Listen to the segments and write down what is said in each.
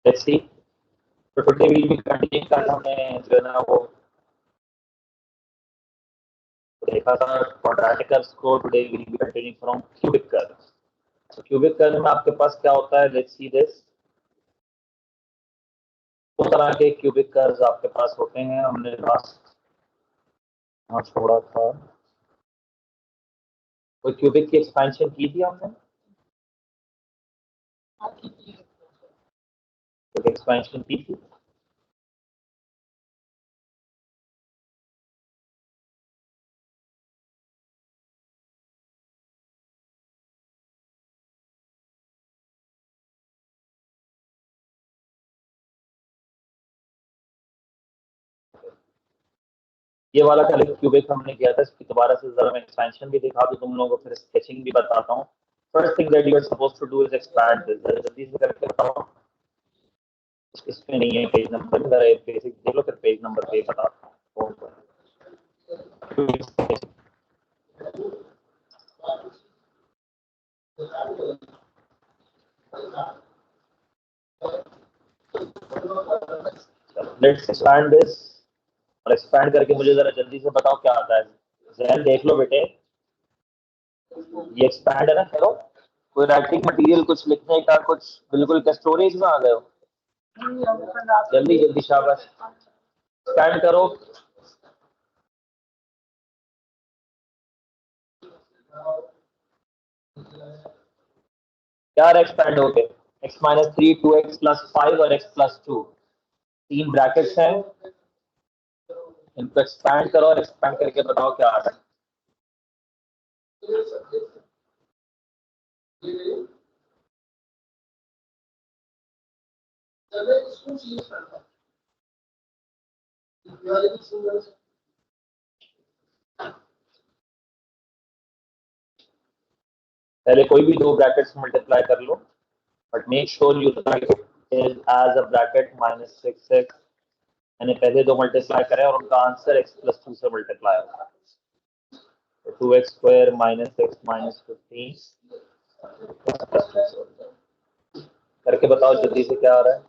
Let's see. तो today we will be continuing, कल हमने जो है ना वो देखा था क्वाड्रेटिक कर्व्स को। Today we will be continuing from cubic curves. तो क्यूबिक कर्व में आपके पास क्या होता है, लेट्स सी दिस। दो तरह के क्यूबिक कर्व्स आपके पास होते हैं, हमने लास्ट छोड़ा था। कोई क्यूबिक की एक्सपेंशन की थी हमने, एक्सपेंशन की थी। ये वाला क्यूबिक हमने किया था, इसकी दोबारा से जरा मैं एक्सपेंशन भी दिखा दूं तुम लोगों को, फिर स्केचिंग भी बताता हूँ। First thing that you are supposed to do is expand this. जल्दी से करके बताओ। इसमें नहीं है पेज नंबर, जरा बेसिक देख लो फिर पेज नंबर पे बताता हूँ। Let's expand this. और एक्सपैंड करके मुझे जरा जल्दी से बताओ क्या आता है। जहन देख लो बेटे, ये एक्सपैंड है ना, करो। कोई राइटिंग मटेरियल कुछ लिखने का, कुछ बिल्कुल स्टोरेज में आ गए हो। जल्दी जल्दी शाबाश, एक्सपैंड करो। क्या एक्सपैंड हो गए, x-3 2x + 5 और x+2 तीन ब्रैकेट्स हैं, इनको एक्सपैंड करो और एक्सपैंड करके बताओ क्या आ रहा है। पहले कोई भी दो ब्रैकेट्स मल्टीप्लाई कर लो, but make sure you write it as a bracket -6x, यानी पहले दो मल्टीप्लाई करें और उनका आंसर x+2 से मल्टीप्लाई होगा। तो 2x² -x -15 करके बताओ जल्दी से क्या आ रहा है।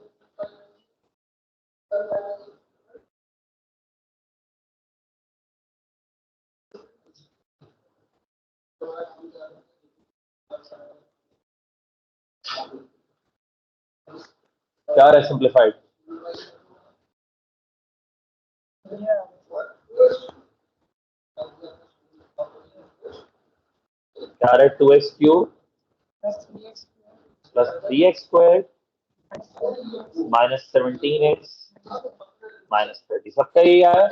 क्या है सिंप्लीफाइड, क्या है 2x³ + 3x² -17x -30, सबका यही आया।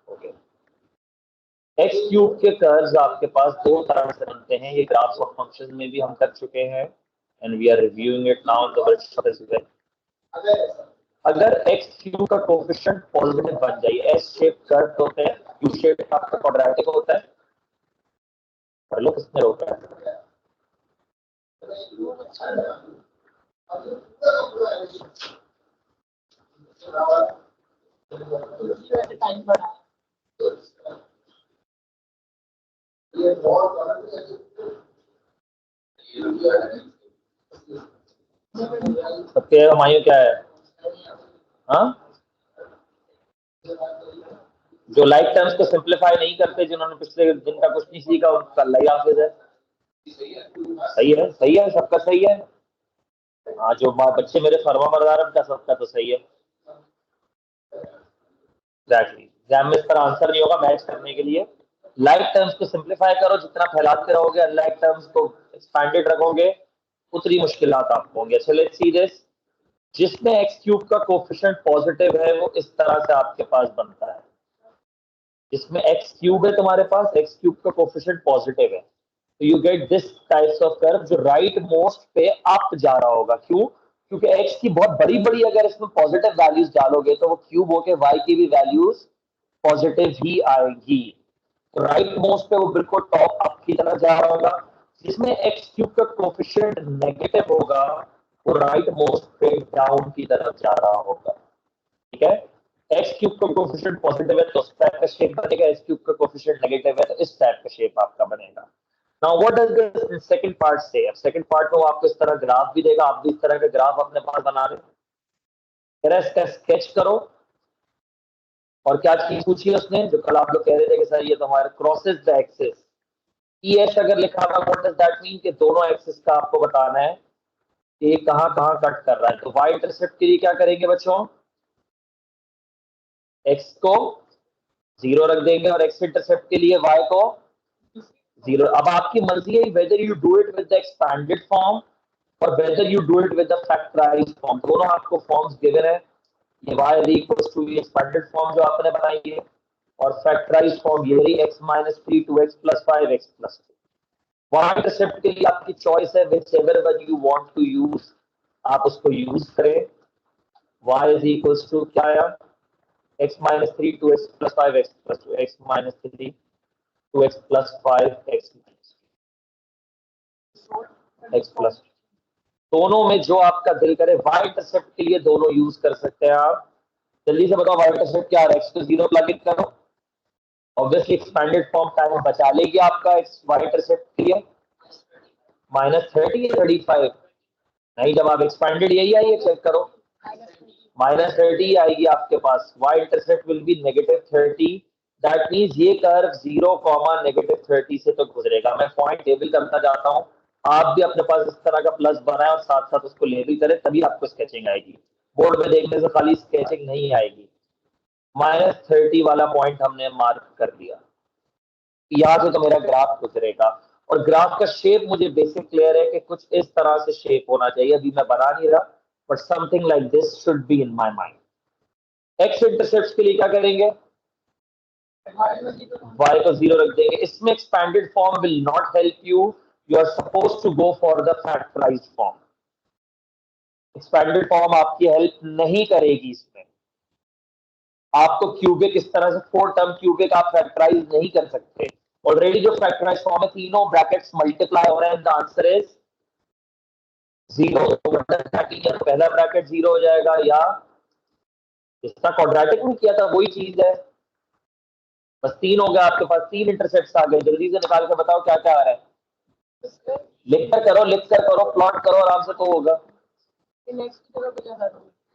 ओके, x³ के कर्व्स आपके पास दो तरह से बनते हैं, ये ग्राफ्स ऑफ फंक्शंस में भी हम कर चुके हैं and we are reviewing it now in the workshop as well. अगर x³ का कोएफिशिएंट पॉजिटिव बन जाए, एस शेप कर्व होते हैं, यू शेप आपका क्वाड्रेटिक होता है, और लो किसने रोका है। सबके हमारे क्या है, हाँ, जो लाइक टर्म्स को सिंप्लीफाई नहीं करते, जिन्होंने पिछले दिन का कुछ नहीं सीखा, उनका लाई हाफिज है। सही है, सबका सही है। हाँ, जो बच्चे मेरे फरमा मरदार, उनका सबका तो सही है। एग्जैक्टली, एग्जाम में इसका आंसर नहीं होगा मैच करने के लिए। लाइक टर्म्स को सिंप्लीफाई करो, जितना फैलाते रहोगे, अनलाइक टर्म्स को एक्सपैंडेड रखोगे, उतनी मुश्किलात आपको होंगे। चलो लेट्स सी दिस। जिसमें x³ का कोएफिशिएंट पॉजिटिव है वो इस तरह से आपके पास बनता है। जिसमें x³ है तुम्हारे पास, x³ का कोएफिशिएंट पॉजिटिव है, तो you get this types of curve जो राइट मोस्ट पे अप जा रहा होगा। क्यों? क्योंकि x की बहुत बड़ी बड़ी अगर इसमें पॉजिटिव वैल्यूज डालोगे तो वो क्यूब होके y की भी वैल्यूज पॉजिटिव ही आएगी। तो राइट मोस्ट पे वो बिल्कुल टॉप अप की तरफ जा रहा होगा। जिसमें x³ का कोएफिशिएंट नेगेटिव होगा वो राइट मोस्ट पे डाउन की तरफ जा रहा होगा। ठीक है, x³ का कोएफिशिएंट पॉजिटिव है तो उस टाइप का शेप बनेगा, x³ का कोएफिशिएंट नेगेटिव है तो इस टाइप का शेप आपका बनेगा। Now what does the second part से? अब सेकंड पार्ट में वो आपको इस तरह ग्राफ भी देगा, आप भी इस तरह का ग्राफ अपने पास बना रहे हो, इसका स्केच करो। और क्या चीज पूछी है उसने, जो कल आप लोग कह रहे थे कि सर ये तो हमारा क्रॉसेस द एक्सिस, ES अगर लिखा हुआ, व्हाट डज दैट मीन कि दोनों एक्सिस का आपको बताना है कि ये कहां कहां कट कर रहा है। तो y इंटरसेप्ट के लिए क्या करेंगे बच्चों, x को 0 रख देंगे और x इंटरसेप्ट के लिए y को 0। अब आपकी मर्जी है whether you do it with the expanded form और whether you do it with the factorised form. दोनों आपको फॉर्म्स गिवन है, ये y इक्वल्स टू ये एक्सपैंडेड फॉर्म जो आपने बनाई है, और फैक्टराइज्ड फॉर्म ये रही x minus 3 2x plus 5x plus 2। y intercept के लिए आपकी चॉइस है, whichever one you want to use आप उसको यूज करें। y इज इक्वल्स टू क्या आया, x minus 3 2x plus 5x plus 2 x minus 3 2x plus 5x x plus। दोनों में जो आपका दिल करे, y इंटरसेप्ट के लिए दोनों यूज कर सकते हैं आप। जल्दी से बताओ y इंटरसेप्ट क्या है, x को 0 प्लग इन करो, ऑब्वियसली एक्सपैंडेड फॉर्म टाइम बचा लेगी आपका x y इंटरसेप्ट के लिए माइनस 30 या 35। नहीं, जब आप एक्सपैंडेड यही आई है, चेक करो माइनस 30 आएगी आपके पास, y intercept will be negative 30। That means ये कर्व 0 कॉमा नेगेटिव 30 से तो गुजरेगा। मैं पॉइंट लेबल करता जाता हूँ, आप भी अपने पास इस तरह का प्लस बनाए और साथ साथ उसको लेबल करें, तभी आपको स्केचिंग आएगी। बोर्ड में देखने से खाली स्केचिंग नहीं आएगी। माइनस 30 वाला पॉइंट हमने मार्क कर दिया, यहाँ से तो मेरा ग्राफ गुजरेगा। और ग्राफ का शेप मुझे बेसिक क्लियर है कि कुछ इस तरह से शेप होना चाहिए, अभी मैं बना नहीं रहा, but something like this should be in my mind. X intercept के लिए क्या करेंगे, y को 0 रख देंगे। इसमें expanded form will not help you, you are suppose to go for the factorised form. Expanded form आपकी हेल्प नहीं करेगी इसमें। आपको क्यूबिक इस तरह से 4 टर्म क्यूबिक आप फैक्टराइज नहीं कर सकते। ऑलरेडी जो फैक्टराइज फॉर्म है, तीनों ब्रैकेट्स मल्टीप्लाई हो रहे हैं, द आंसर इज 0। पहला ब्रैकेट 0 हो जाएगा, या जिसका क्वाड्रेटिक में किया था वही चीज है, बस 3 हो गया आपके पास, 3 इंटरसेप्ट्स आ गए। जल्दी से निकाल के बताओ क्या क्या आ रहा है, लिख कर करो प्लॉट करो आराम से, तो होगा।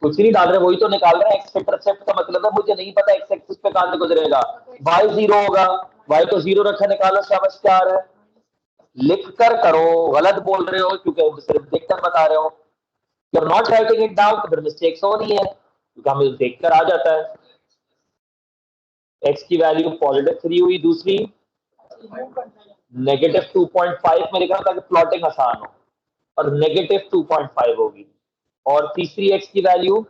कुछ नहीं डाल रहे, वही तो निकाल रहे हैं। एक्स इंटरसेप्ट का मतलब है मुझे नहीं पता एक्स एक्सिस पे कहां से गुजरेगा, y 0 होगा, y को 0 रखा, निकालो, शाबाश, क्या आ रहा है, लिख कर करो। गलत बोल रहे हो क्योंकि सिर्फ देखकर बता रहे हो, जब नॉट राइटिंग इट डाउन तो फिर मिस्टेक्स हो रही है, क्योंकि हमें देखकर आ जाता है। x की वैल्यू पॉजिटिव 3 हुई, दूसरी नेगेटिव 2.5 में लिखा ताकि प्लॉटिंग आसान हो, और नेगेटिव 2.5 होगी, और तीसरी x की वैल्यू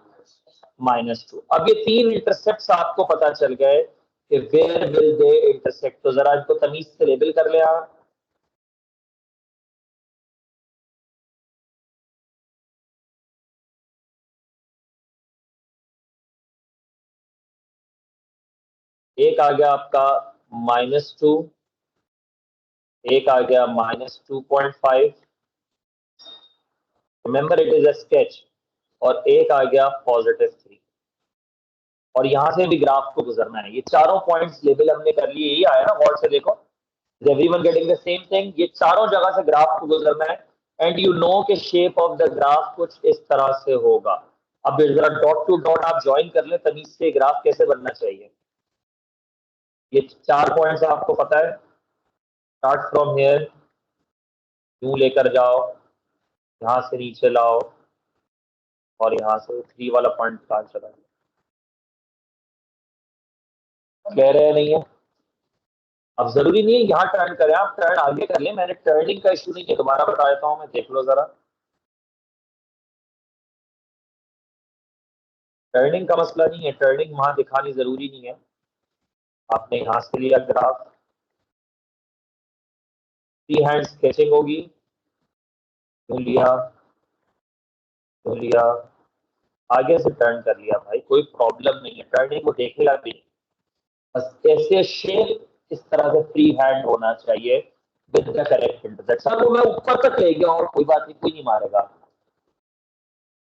-2। अब ये 3 इंटरसेप्ट्स आपको पता चल गए कि वेयर विल दे इंटरसेक्ट। तो जरा इनको तमीज से लेबल कर ले आप। एक आ गया आपका -2, एक आ गया -2.5, remember it is a sketch, और एक आ गया +3। और यहां से भी ग्राफ को गुजरना है। ये चारों पॉइंट्स लेबल हमने कर लिए, यही आया ना बोर्ड से, देखो, everyone getting the same thing. ये चारों जगह से ग्राफ को गुजरना है, एंड यू नो के शेप ऑफ द ग्राफ कुछ इस तरह से होगा। अब जरा डॉट टू डॉट आप ज्वाइन कर ले, तमीज से ग्राफ कैसे बनना चाहिए। ये 4 पॉइंट्स आपको पता है, स्टार्ट फ्रॉम हियर, यूं लेकर जाओ, यहां से नीचे लाओ, और यहां से 3 वाला पॉइंट कहां चला गया, कह रहे नहीं है। अब जरूरी नहीं है यहाँ टर्न करें, आप टर्न आगे कर ले, मैंने टर्निंग का इशू नहीं है, दोबारा बता देता हूँ मैं, देख लो जरा। टर्निंग का मसला नहीं है, टर्निंग वहां दिखानी जरूरी नहीं है। आपने यहां से लिया ग्राफ, फ्री हैंड स्केचिंग होगी, क्यों लिया, क्यों लिया, आगे से टर्न कर लिया, भाई कोई प्रॉब्लम नहीं है, टर्निंग को देखेगा भी नहीं। बस ऐसे शेप इस तरह से फ्री हैंड होना चाहिए with the correct intersect. Sir वो मैं ऊपर तक ले गया और कोई बात नहीं, कोई नहीं मारेगा,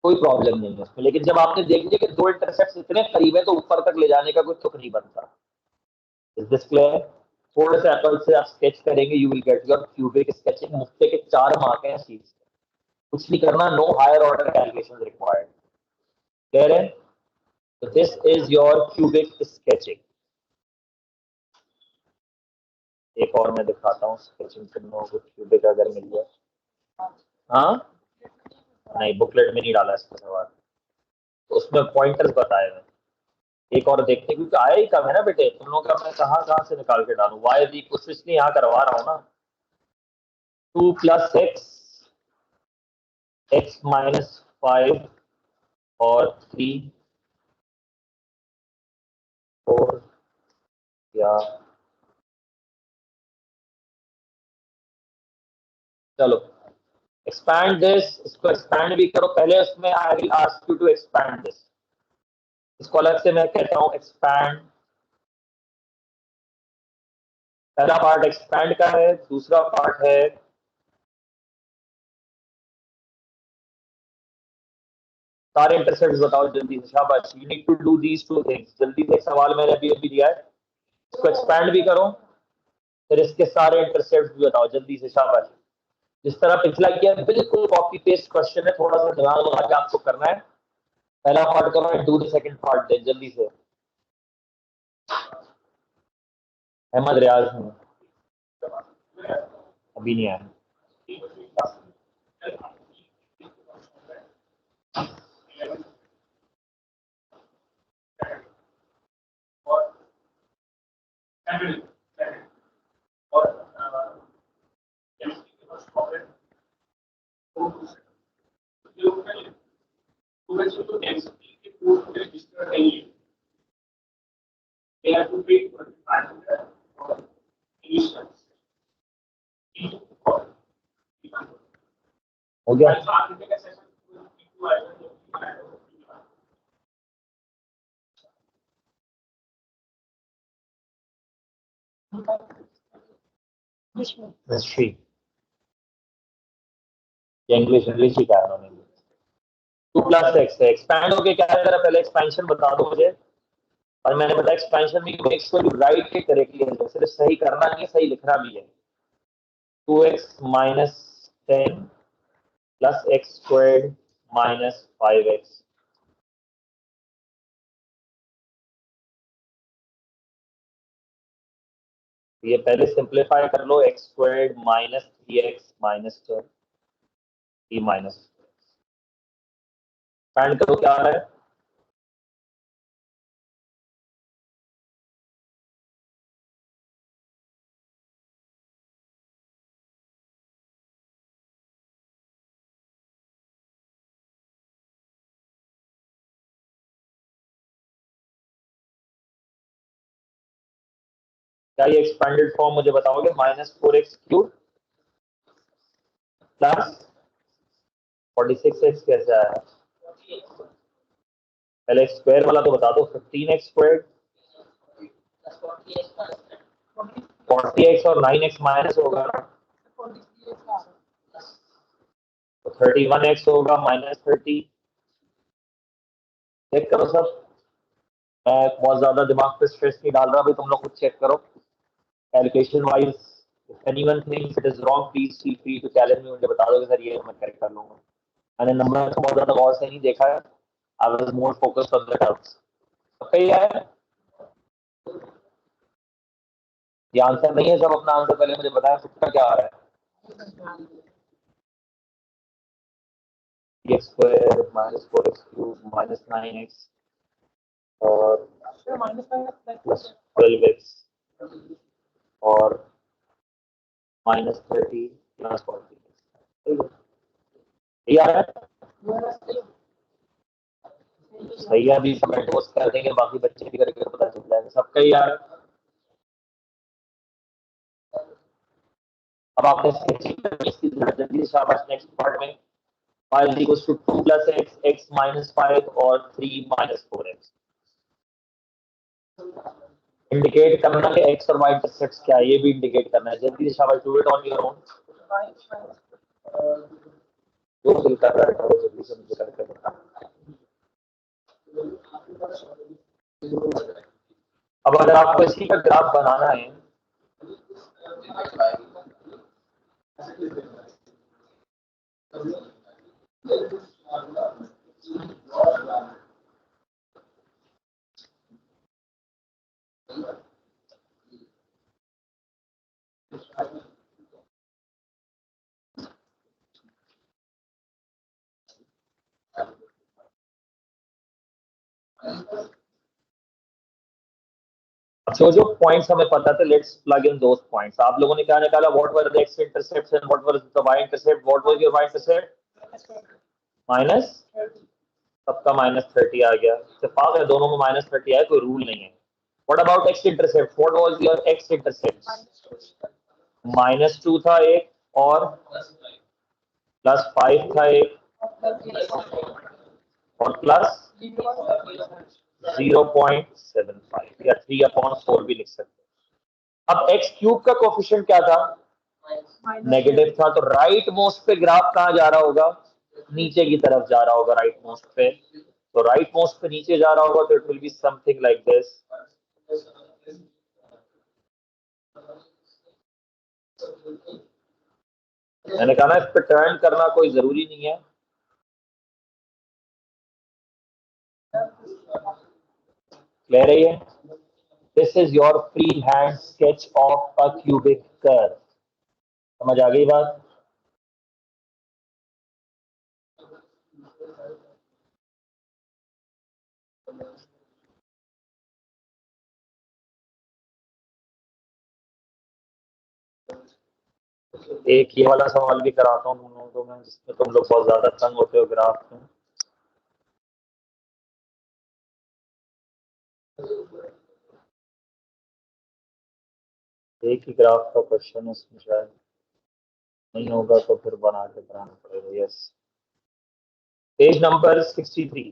कोई प्रॉब्लम नहीं है उसमें। लेकिन जब आपने देख लिया कि 2 इंटरसेप्ट इतने करीब है, तो ऊपर तक ले जाने का कोई तुक नहीं बनता। Is this clear? थोड़े से एप्पल से आप स्केच करेंगे, you will get your cubic sketching. मुफ्ते के 4 मार्क हैं इस चीज, कुछ नहीं करना, no higher order calculation required. Clear है? तो this is your cubic sketching. एक और मैं दिखाता हूँ स्केचिंग करना होगा क्यूबिक अगर मिल जाए। हाँ नहीं, बुकलेट में नहीं डाला इसका सवाल, उसमें पॉइंटर्स बताए हुए। एक और देखते, क्योंकि आया ही कम है ना बेटे, तुम लोग का मैं कहाँ से निकाल के डालूं। वाई दी कुछ इसलिए यहाँ करवा रहा हूँ ना। 2 + x - 5 और 3 4 या चलो एक्सपैंड दिस, इसको एक्सपैंड भी करो। पहले उसमें I will ask you to expand this, इसको अलग से मैं कहता हूँ एक्सपैंड। पहला पार्ट एक्सपैंड का है, दूसरा पार्ट है सारे इंटरसेप्ट्स बताओ जल्दी से, शाबाश। You need to do these 2 things. जल्दी से, एक सवाल मैंने अभी अभी दिया है, इसको एक्सपैंड भी करो, फिर इसके सारे इंटरसेप्ट्स भी बताओ जल्दी से, शाबाश। जिस तरह पिछला किया बिल्कुल कॉपी पेस्ट क्वेश्चन है, थोड़ा सा दिमाग लगा के आपको करना है। पहला पार्ट करो, डू द सेकंड पार्ट दे जल्दी से। अहमद रियाज अभी नहीं आया। हो गया? हिस्ट्री या इंग्लिश? इंग्लिश ही कहा उन्होंने। 2 + x है, एक्सपैंड होके क्या करा, पहले एक्सपेंशन बता दो मुझे। और मैंने बताया एक्सपेंशन में make sure you write it correctly, सिर्फ सही करना नहीं, सही लिखना भी है। 2x - 10 + x² - 5x। ये पहले सिंप्लीफाई कर लो, x² - 3x - 10 3 माइनस फाइंड करो क्या आ रहा है। क्या ये एक्सपेंडेड फॉर्म मुझे बताओगे? -4x³ + 46x कैसे आया? पहले स्क्वायर वाला तो बता दो। 15x², 40x और 9x माइनस होगा, तो 31x होगा -30। चेक करो सब, मैं बहुत ज्यादा दिमाग पे स्ट्रेस नहीं डाल रहा, अभी तुम लोग खुद चेक करो calculation wise. If anyone thinks it is wrong please feel free to challenge me, मुझे बता दो कि सर ये मैं करेक्ट कर लूंगा। मैंने नंबर को बहुत ज्यादा गौर से नहीं देखा है, I was more focused on the doubts. सही है? ये आंसर नहीं है, सब अपना आंसर पहले मुझे बताया, तुक्का क्या आ रहा है? x² - 4x³ - 9x और +12x और -30 +40। सही आ रहा है? सही है, अभी कमेंट पोस्ट कर देंगे, बाकी बच्चे भी करके पता चल जाएगा सबका ही आ रहा है। अब आपने जल्दी शाबाश, नेक्स्ट पार्ट में y = 2 + x, x - 5 और 3 - 4x। इंडिकेट करना है x और y इंटरसेक्ट्स क्या है, ये भी इंडिकेट करना है। जल्दी से शाबाश, do it on your own. जो फील कर रहा है करो, जल्दी से मुझे करके बता। अब अगर आपको इसी का ग्राफ बनाना है जो जो पॉइंट्स हमें पता थे, let's plug in those points. आप लोगों ने क्या निकाला? What were the X intercepts and what were the Y intercept? What was your Y intercept? Minus, सबका -30 आ गया. इत्तेफाक है, दोनों में -30 आया, कोई रूल नहीं है. What about x intercept? What was your x intercept? -2 था एक, और +5 था एक, और प्लस 0.75 या 3/4 भी लिख सकते हैं. अब एक्स क्यूब का कोफिशिएंट क्या था? नेगेटिव था. तो राइट मोस्ट पे ग्राफ कहाँ जा रहा होगा? नीचे की तरफ जा रहा होगा राइट मोस्ट पे. तो राइट मोस्ट पे नीचे जा रहा होगा, तो it will be something like this. मैंने कहा ना, इस पे टर्न करना कोई जरूरी नहीं है. क्लियर है ये? This is your free hand sketch of a cubic curve. समझ आ गई बात? एक ये वाला सवाल भी कराता हूँ तुम लोगों को मैं, जिसमें तुम लोग बहुत ज्यादा तंग होते हो ग्राफ में. एक ही ग्राफ का क्वेश्चन है इसमें, शायद नहीं होगा तो फिर बना के कराना पड़ेगा. Yes, page number 63.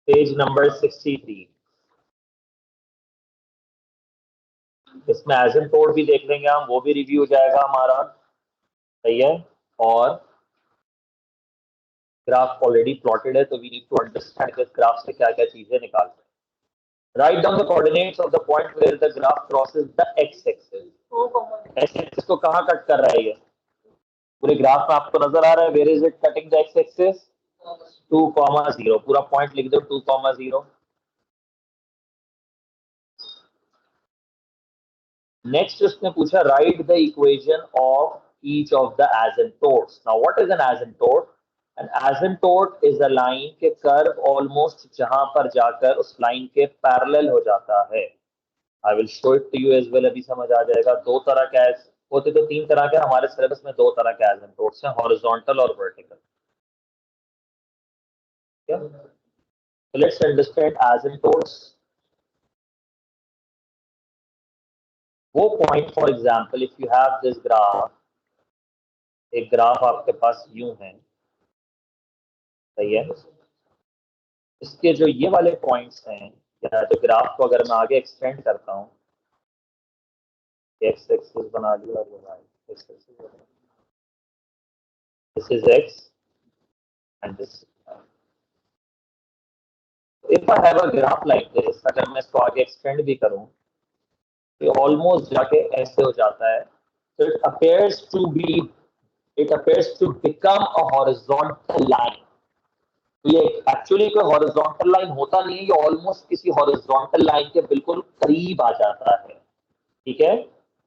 Page number 63. इसमें एसिम्प्टोट भी देख लेंगे हम, वो भी रिव्यू हो जाएगा हमारा. सही है. और ग्राफ ऑलरेडी प्लॉटेड है, तो we need to understand this graph से क्या क्या चीजें निकालते हैं. Write down the coordinates of the point where the graph crosses the X axis. X axis को कहाँ कट कर रहा है ये? पूरे ग्राफ में आपको नजर आ रहा है. Where is it cutting the X axis? 2,0. पूरा पॉइंट लिख दो 2,0. नेक्स्ट उसने पूछा write the equation of each of the asymptotes. Now what is an asymptote? An asymptote is a line के कर्व ऑलमोस्ट जहां पर जाकर उस लाइन के पैरेलल हो जाता है. I will show it to you as well. अभी समझ आ जाएगा. दो तरह के होते तो तीन तरह के, हमारे सिलेबस में दो तरह के एसिम्प्टोट्स हैं, हॉरिजॉन्टल और वर्टिकल. Let's understand asymptotes. वो point, for example if you have this graph, एक ग्राफ आपके पास यूं है. सही है. इसके जो ये वाले पॉइंट्स हैं, या जो ग्राफ को अगर मैं आगे एक्सटेंड करता हूँ, एक्स एक्सिस बना लिया और Y axis. This is X and this. If I have a graph like this, अगर मैं इसको आगे एक्सटेंड भी करूँ, तो ऑलमोस्ट जाके ऐसे हो जाता है. so it appears to be it appears to become a horizontal line. तो ये एक्चुअली कोई हॉरिजॉन्टल लाइन होता नहीं है, ये ऑलमोस्ट किसी हॉरिजॉन्टल लाइन के बिल्कुल करीब आ जाता है. ठीक है.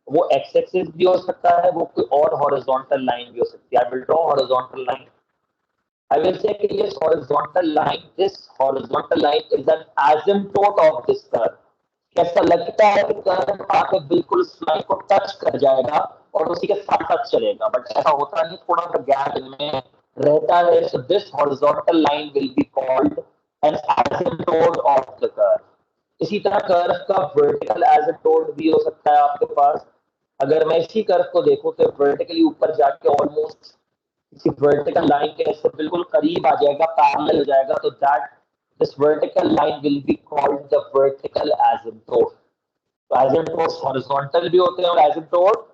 वो एक्स एक्सिस भी हो सकता है, वो कोई और हॉरिजॉन्टल लाइन भी हो सकती है. I will draw horizontal line. I will say कि this horizontal line is an asymptote of this curve. कैसा लगता है कि कर्व आके बिल्कुल उस लाइन को टच कर जाएगा और उसी के साथ साथ चलेगा, बट ऐसा होता नहीं, थोड़ा सा गैप इनमें रहता है. so this horizontal line will be called an asymptote of the curve. इसी तरह कर्व का वर्टिकल एसिम्प्टोट भी हो सकता है आपके पास. अगर मैं इसी कर्व को देखूं तो वर्टिकली ऊपर जाके ऑलमोस्ट किसी वर्टिकल लाइन के ऐसे बिल्कुल करीब आ जाएगा, पैरेलल हो जाएगा, तो that this vertical line will be called the vertical asymptote. तो asymptotes horizontal भी होते हैं और asymptote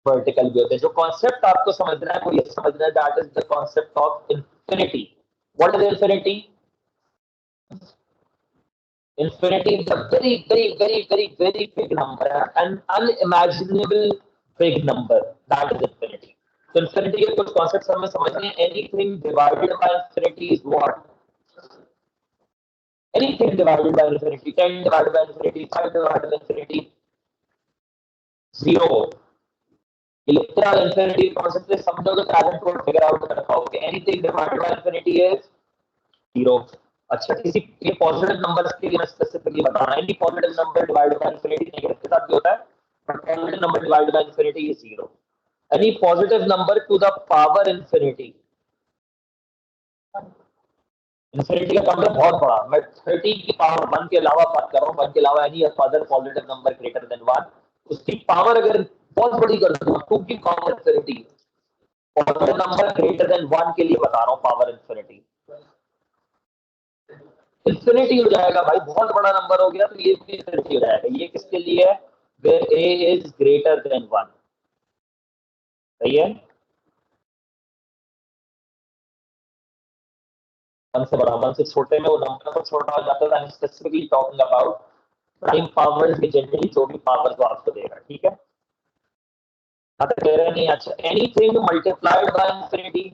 vertical भी होते हैं. जो कॉन्सेप्ट आपको समझना है वो ये समझना है, that is the concept of infinity. What is infinity? Infinity is a very, very, very, very, very big number, an unimaginable big number. That is infinity. So infinity के कुछ concepts हमें समझने हैं. Anything divided by infinity is what? Anything divided by infinity. 10 divided by infinity. 5 divided by infinity. 0. Literal infinity concept is समझो तो talent को figure out कर पाओगे. Anything divided by infinity is 0. अच्छा, किसी ये पॉजिटिव नंबर्स के लिए मैं स्पेसिफिकली बता रहा हूँ. Any positive number divided by infinity negative के साथ भी होता है, but positive number divided by infinity is 0. Any positive number two the power infinity. Infinity का मतलब बहुत बड़ा. मैं 30 की पावर 1 के अलावा बात कर रहा हूँ. 1 के अलावा any other positive number greater than 1, उसकी पावर अगर बहुत बड़ी कर दूँ, 2 की power infinity. Positive number greater than 1 के लिए बता रहा हूँ पावर इंफिनिटी. इंफिनिटी हो जाएगा भाई, बहुत बड़ा नंबर हो गया तो ये भी इंफिनिटी हो जाएगा. ये किसके लिए है? Where a is greater than 1. सही है. 1 से बड़ा, 1 से छोटे में वो नंबर तो छोटा हो जाता है. I am specifically talking about prime powers की जनरली जो भी पावर्स वो आपको देगा. ठीक है, अब कह रहे नहीं. अच्छा, एनीथिंग मल्टीप्लाइड बाय इंफिनिटी.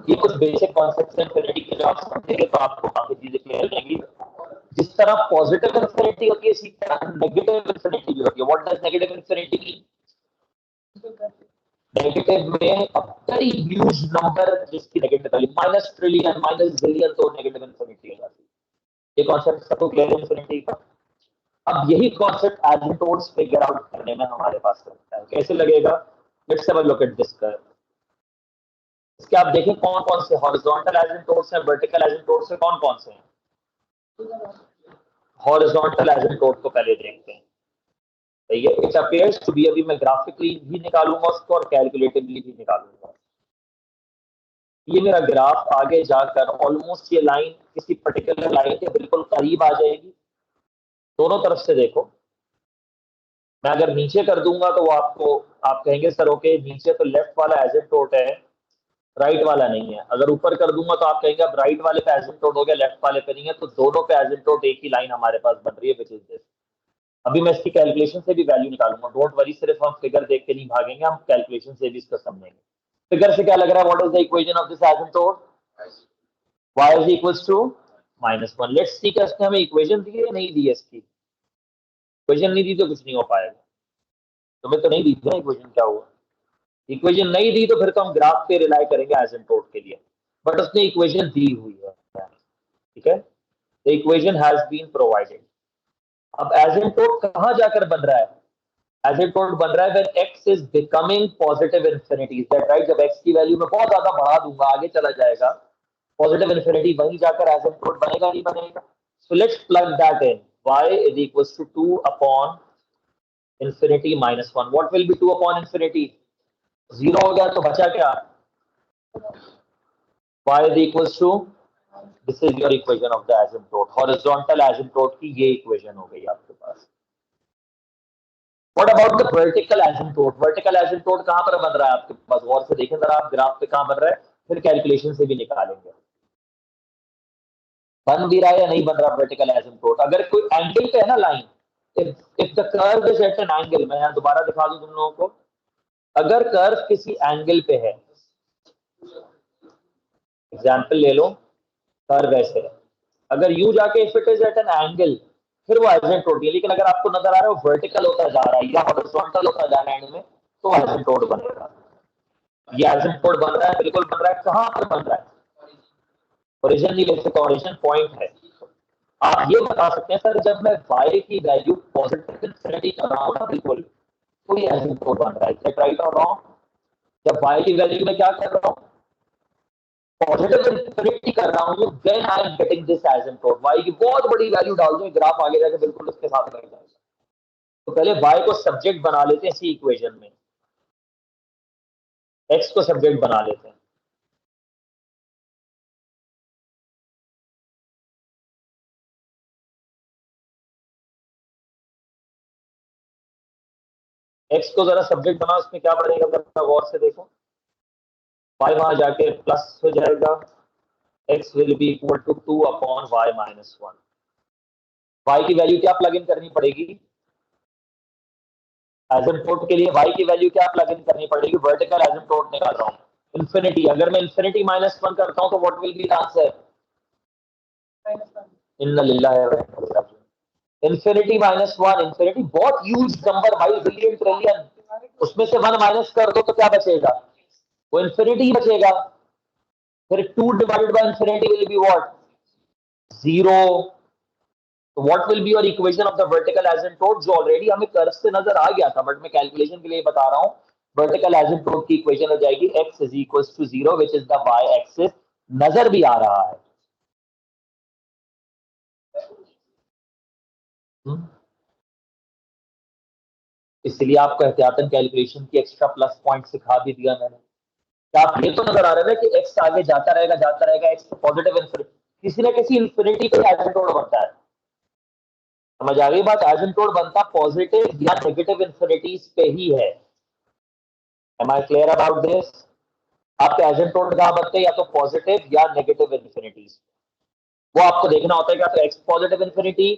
ये कुछ बेसिक कॉन्सेप्ट्स हैं इंफिनिटी के, जो आप समझेंगे तो आपको काफी चीजें क्लियर रहेंगी. जिस तरह पॉजिटिव इंफिनिटी होती है, इसी तरह नेगेटिव इंफिनिटी भी होती है. What does negative infinity mean? Negative में अ वेरी ह्यूज नंबर जिसकी negative value minus trillion, minus billion, तो नेगेटिव इंफिनिटी हो जाती है. ये कॉन्सेप्ट सबको क्लियर है इंफिनिटी का. अब यही कॉन्सेप्ट एसिम्प्टोट्स फिगर आउट करने में हमारे पास लगता है. कैसे लगेगा? Let's have a look at this curve. इसके आप देखें कौन कौन से हॉरिजॉन्टल एसिम्प्टोट्स हैं, वर्टिकल एसिम्प्टोट्स हैं, कौन कौन से हैं. हॉरिजॉन्टल एसिम्प्टोट को पहले देखते हैं. सही है. इट अपीयर्स टू बी, अभी मैं ग्राफिकली भी निकालूंगा उसको और कैलकुलेटिवली भी निकालूंगा. ये मेरा ग्राफ आगे जाकर ऑलमोस्ट ये लाइन किसी पर्टिकुलर लाइन के बिल्कुल करीब आ जाएगी. दोनों तरफ से देखो. मैं अगर नीचे कर दूंगा तो वो आपको, आप कहेंगे सर ओके नीचे तो लेफ्ट वाला एसिम्प्टोट है, राइट वाला नहीं है. अगर ऊपर कर दूंगा तो आप कहेंगे अब राइट वाले पे एसिम्प्टोट हो गया, लेफ्ट वाले पे नहीं है. तो दोनों पे एसिम्प्टोट एक ही लाइन हमारे पास बन रही है, विच इज दिस. अभी मैं इसकी कैलकुलेशन से भी वैल्यू निकालूंगा. डोंट वरी, सिर्फ हम फिगर देख के नहीं भागेंगे, हम कैलकुलेशन से भी इसको समझेंगे. फिगर से क्या लग रहा है? What is the equation of this asymptote? y is equals to -1. Let's see क्या इसने हमें इक्वेशन दी है या नहीं दी है. इसकी इक्वेशन नहीं दी तो कुछ नहीं हो पाएगा. तुम्हें तो नहीं दी ना इक्वेशन, क्या हुआ? इक्वेशन नहीं दी तो फिर तो हम ग्राफ पे रिलाई करेंगे एसिम्प्टोट के लिए, बट उसने इक्वेशन दी हुई है. ठीक है, the equation has been provided. अब एसिम्प्टोट कहां जाकर बन रहा है? एसिम्प्टोट बन रहा है when x is becoming positive infinity. That right, जब x की वैल्यू में बहुत ज्यादा बढ़ा दूंगा, आगे चला जाएगा पॉजिटिव इंफिनिटी, वहीं जाकर एसिम्प्टोट बनेगा नहीं बनेगा. So let's plug that in. y is equals to 2 upon infinity minus 1. what will be 2 upon infinity? 0 हो गया तो बचा क्या? y is equals to, this is your equation of the asymptote. horizontal asymptote की ये इक्वेशन हो गई आपके पास. What about the vertical asymptote? vertical asymptote कहां पर बन रहा है आपके पास? गौर से देखें जरा आप ग्राफ पे कहां बन रहा है, फिर कैलकुलेशन से भी निकालेंगे. बन भी रहा है या नहीं बन रहा वर्टिकल एसिम्प्टोट? अगर कोई एंगल पे है ना line, if the curve is at an angle, मैं यहां दोबारा दिखा दूं तुम लोगों को. अगर कर्व किसी एंगल पे है, एग्जांपल ले लो, कर्व ऐसे है, अगर यू जाके if it is at an angle, फिर वो एसिम्प्टोट है. लेकिन अगर आपको नजर आ रहा है वो वर्टिकल होता जा रहा है या हॉरिजॉन्टल होता जा रहा है एंड में, तो एसिम्प्टोट बनेगा. ये एसिम्प्टोट बन रहा है, बिल्कुल बन रहा है. कहां पर बन रहा है? ओरिजिन नहीं ले सकते, ओरिजिन पॉइंट है. आप ये बता सकते हैं सर जब मैं y की वैल्यू पॉजिटिव इंफिनिटी कर रहा हूँ ना, बिल्कुल तो ये एसिम्प्टोट बन रहा है. इज राइट और रॉन्ग? जब y की वैल्यू में क्या कर रहा हूँ, पॉजिटिव इंफिनिटी कर रहा हूँ, then I am getting this asymptote. y की बहुत बड़ी वैल्यू डाल दूं, ग्राफ आगे जाके बिल्कुल उसके साथ लग जाएगा. तो पहले y को सब्जेक्ट बना लेते हैं इसी इक्वेशन में, x को सब्जेक्ट बना लेते हैं. x को जरा सब्जेक्ट बना, उसमें क्या बनेगा जरा गौर से देखो. y वहां जाके प्लस हो जाएगा, x will be equal to 2 upon y minus 1। y की वैल्यू क्या प्लग इन करनी पड़ेगी? एसिम्प्टोट के लिए y की वैल्यू क्या प्लग इन करनी पड़ेगी? वर्टिकल एसिम्प्टोट निकाल रहा हूं इंफिनिटी। अगर मैं इंफिनिटी माइनस 1 करता हूं तो what will be the answer? इन्ना लिल्लाहि व इन्ना इलैहि राजिऊन। इंफिनिटी माइनस 1, इंफिनिटी बहुत ह्यूज नंबर भाई, बिलियन ट्रिलियन, उसमें से 1 माइनस कर दो तो क्या बचेगा? वो इंफिनिटी ही बचेगा। फिर 2 divided by infinity will be what? 0। तो what will be your equation of the vertical asymptote, जो ऑलरेडी हमें कर्व से नजर आ गया था, बट मैं कैलकुलेशन के लिए बता रहा हूं। वर्टिकल एसिम्प्टोट की इक्वेशन हो जाएगी x is equals to 0 which is the y axis. नजर भी आ रहा है। इसलिए आपको एहतियातन कैलकुलेशन की एक्स्ट्रा प्लस पॉइंट सिखा भी दिया मैंने। क्या आप ये तो नजर आ रहा है ना कि x आगे जाता रहेगा, x पॉजिटिव इंफिनिटी, किसी ना किसी इंफिनिटी पे एसिम्प्टोट बनता है। समझ आ गई बात? एसिम्प्टोट बनता पॉजिटिव या नेगेटिव इंफिनिटीज पे ही है। Am I clear about this? आपके एसिम्प्टोट कहां बनते हैं? या तो पॉजिटिव या नेगेटिव इंफिनिटीज। वो आपको देखना होता है कि या तो x पॉजिटिव इंफिनिटी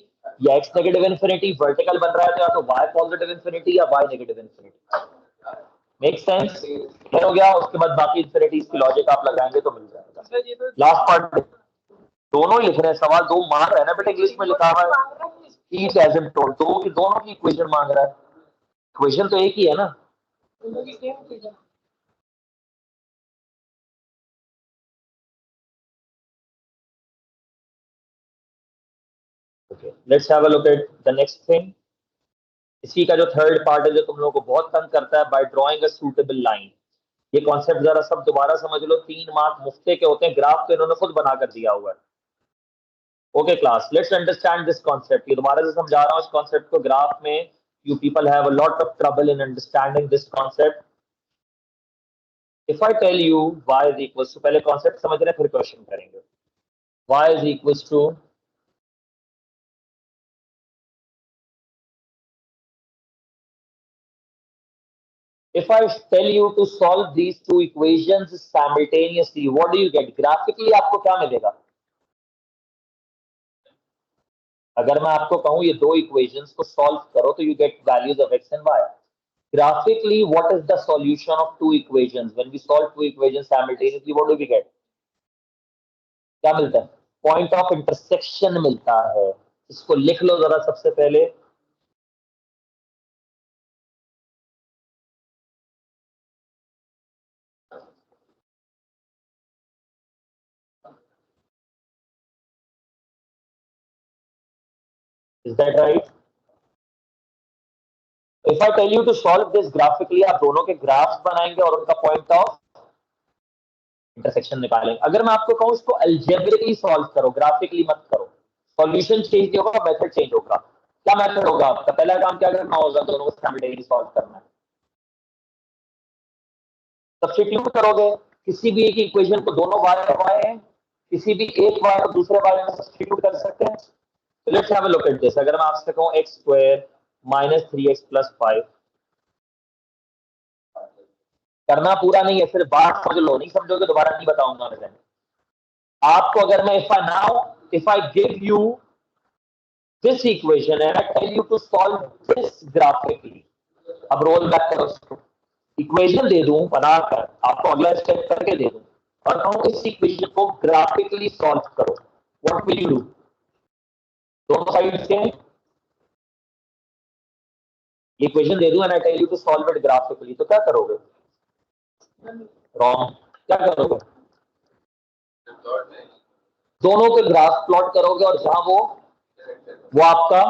या x नेगेटिव इंफिनिटी। वर्टिकल बन रहा है तो या तो y पॉजिटिव इंफिनिटी या y negative infinity. Make sense? Clear हो गया? उसके बाद बाकी इंफिनिटीज की लॉजिक आप लगाएंगे तो मिल जाएगा। लास्ट पार्ट दोनों ही लिख रहे हैं, सवाल दो मांग रहे हैं ना बेटा, इंग्लिश में लिखा हुआ है ईच एसिम्प्टोट, दो की दोनों की इक्वेशन मांग रहा है। इक्वेशन तो एक ही है ना। Let's have a look at the next thing. इसी का जो थर्ड पार्ट है जो तुम लोगों को बहुत तंग करता है, by drawing a suitable line. ये कॉन्सेप्ट जरा सब दोबारा समझ लो, 3 मार्क मुफ्ते के होते हैं, ग्राफ तो इन्होंने खुद बना कर दिया हुआ है। Okay class, let's understand this concept. ये दोबारा से समझा रहा हूं इस कॉन्सेप्ट को। ग्राफ में you people have a lot of trouble in understanding this concept. If I tell you y is equals to, पहले कॉन्सेप्ट समझ रहे हैं फिर क्वेश्चन करेंगे। y is equals to, if I tell you to solve these two equations simultaneously, what do you get? Graphically आपको क्या मिलेगा? अगर मैं आपको कहूं ये दो इक्वेशंस को सॉल्व करो तो you get values of x and y। Graphically, what is the solution of two equations? When we solve two equations simultaneously, what do we get? क्या मिलता है? पॉइंट ऑफ इंटरसेक्शन मिलता है। इसको लिख लो जरा सबसे पहले। Is that right? If I tell you to solve this graphically, आप दोनों के ग्राफ्स बनाएंगे और उनका पॉइंट ऑफ इंटरसेक्शन निकालेंगे। अगर मैं आपको कहूं इसको अलजेब्रिकली सॉल्व करो, ग्राफिकली मत करो, सॉल्यूशन चेंज नहीं होगा, मेथड चेंज होगा। क्या मेथड होगा आपका? पहला काम क्या करना होगा? दोनों को साइमल्टेनियसली सॉल्व करना है। सब्स्टिट्यूट करोगे किसी भी एक इक्वेशन को, दोनों y और y है, किसी भी एक y और दूसरे y में सब्स्टिट्यूट कर सकते हैं। Let's have a look at this. अगर मैं आपसे कहूं x square minus 3x plus 5, करना पूरा नहीं है, सिर्फ बात समझ लो, नहीं समझोगे दोबारा नहीं बताऊंगा मैं। आपको अगर मैं if I give you this equation and I tell you to solve this graphically, अब रोल बैक करो उसको, इक्वेशन दे दूं बनाकर, आपको अगला स्टेप करके दे दूं और कहूं इस इक्वेशन को ग्राफिकली सॉल्व करो, व्हाट विल यू डू? दोनों साइड से इक्वेशन दे दूं and I tell you to solve it graphically, तो क्या करोगे? रॉन्ग। क्या करोगे? दोनों के ग्राफ प्लॉट करोगे और जहां वो आपका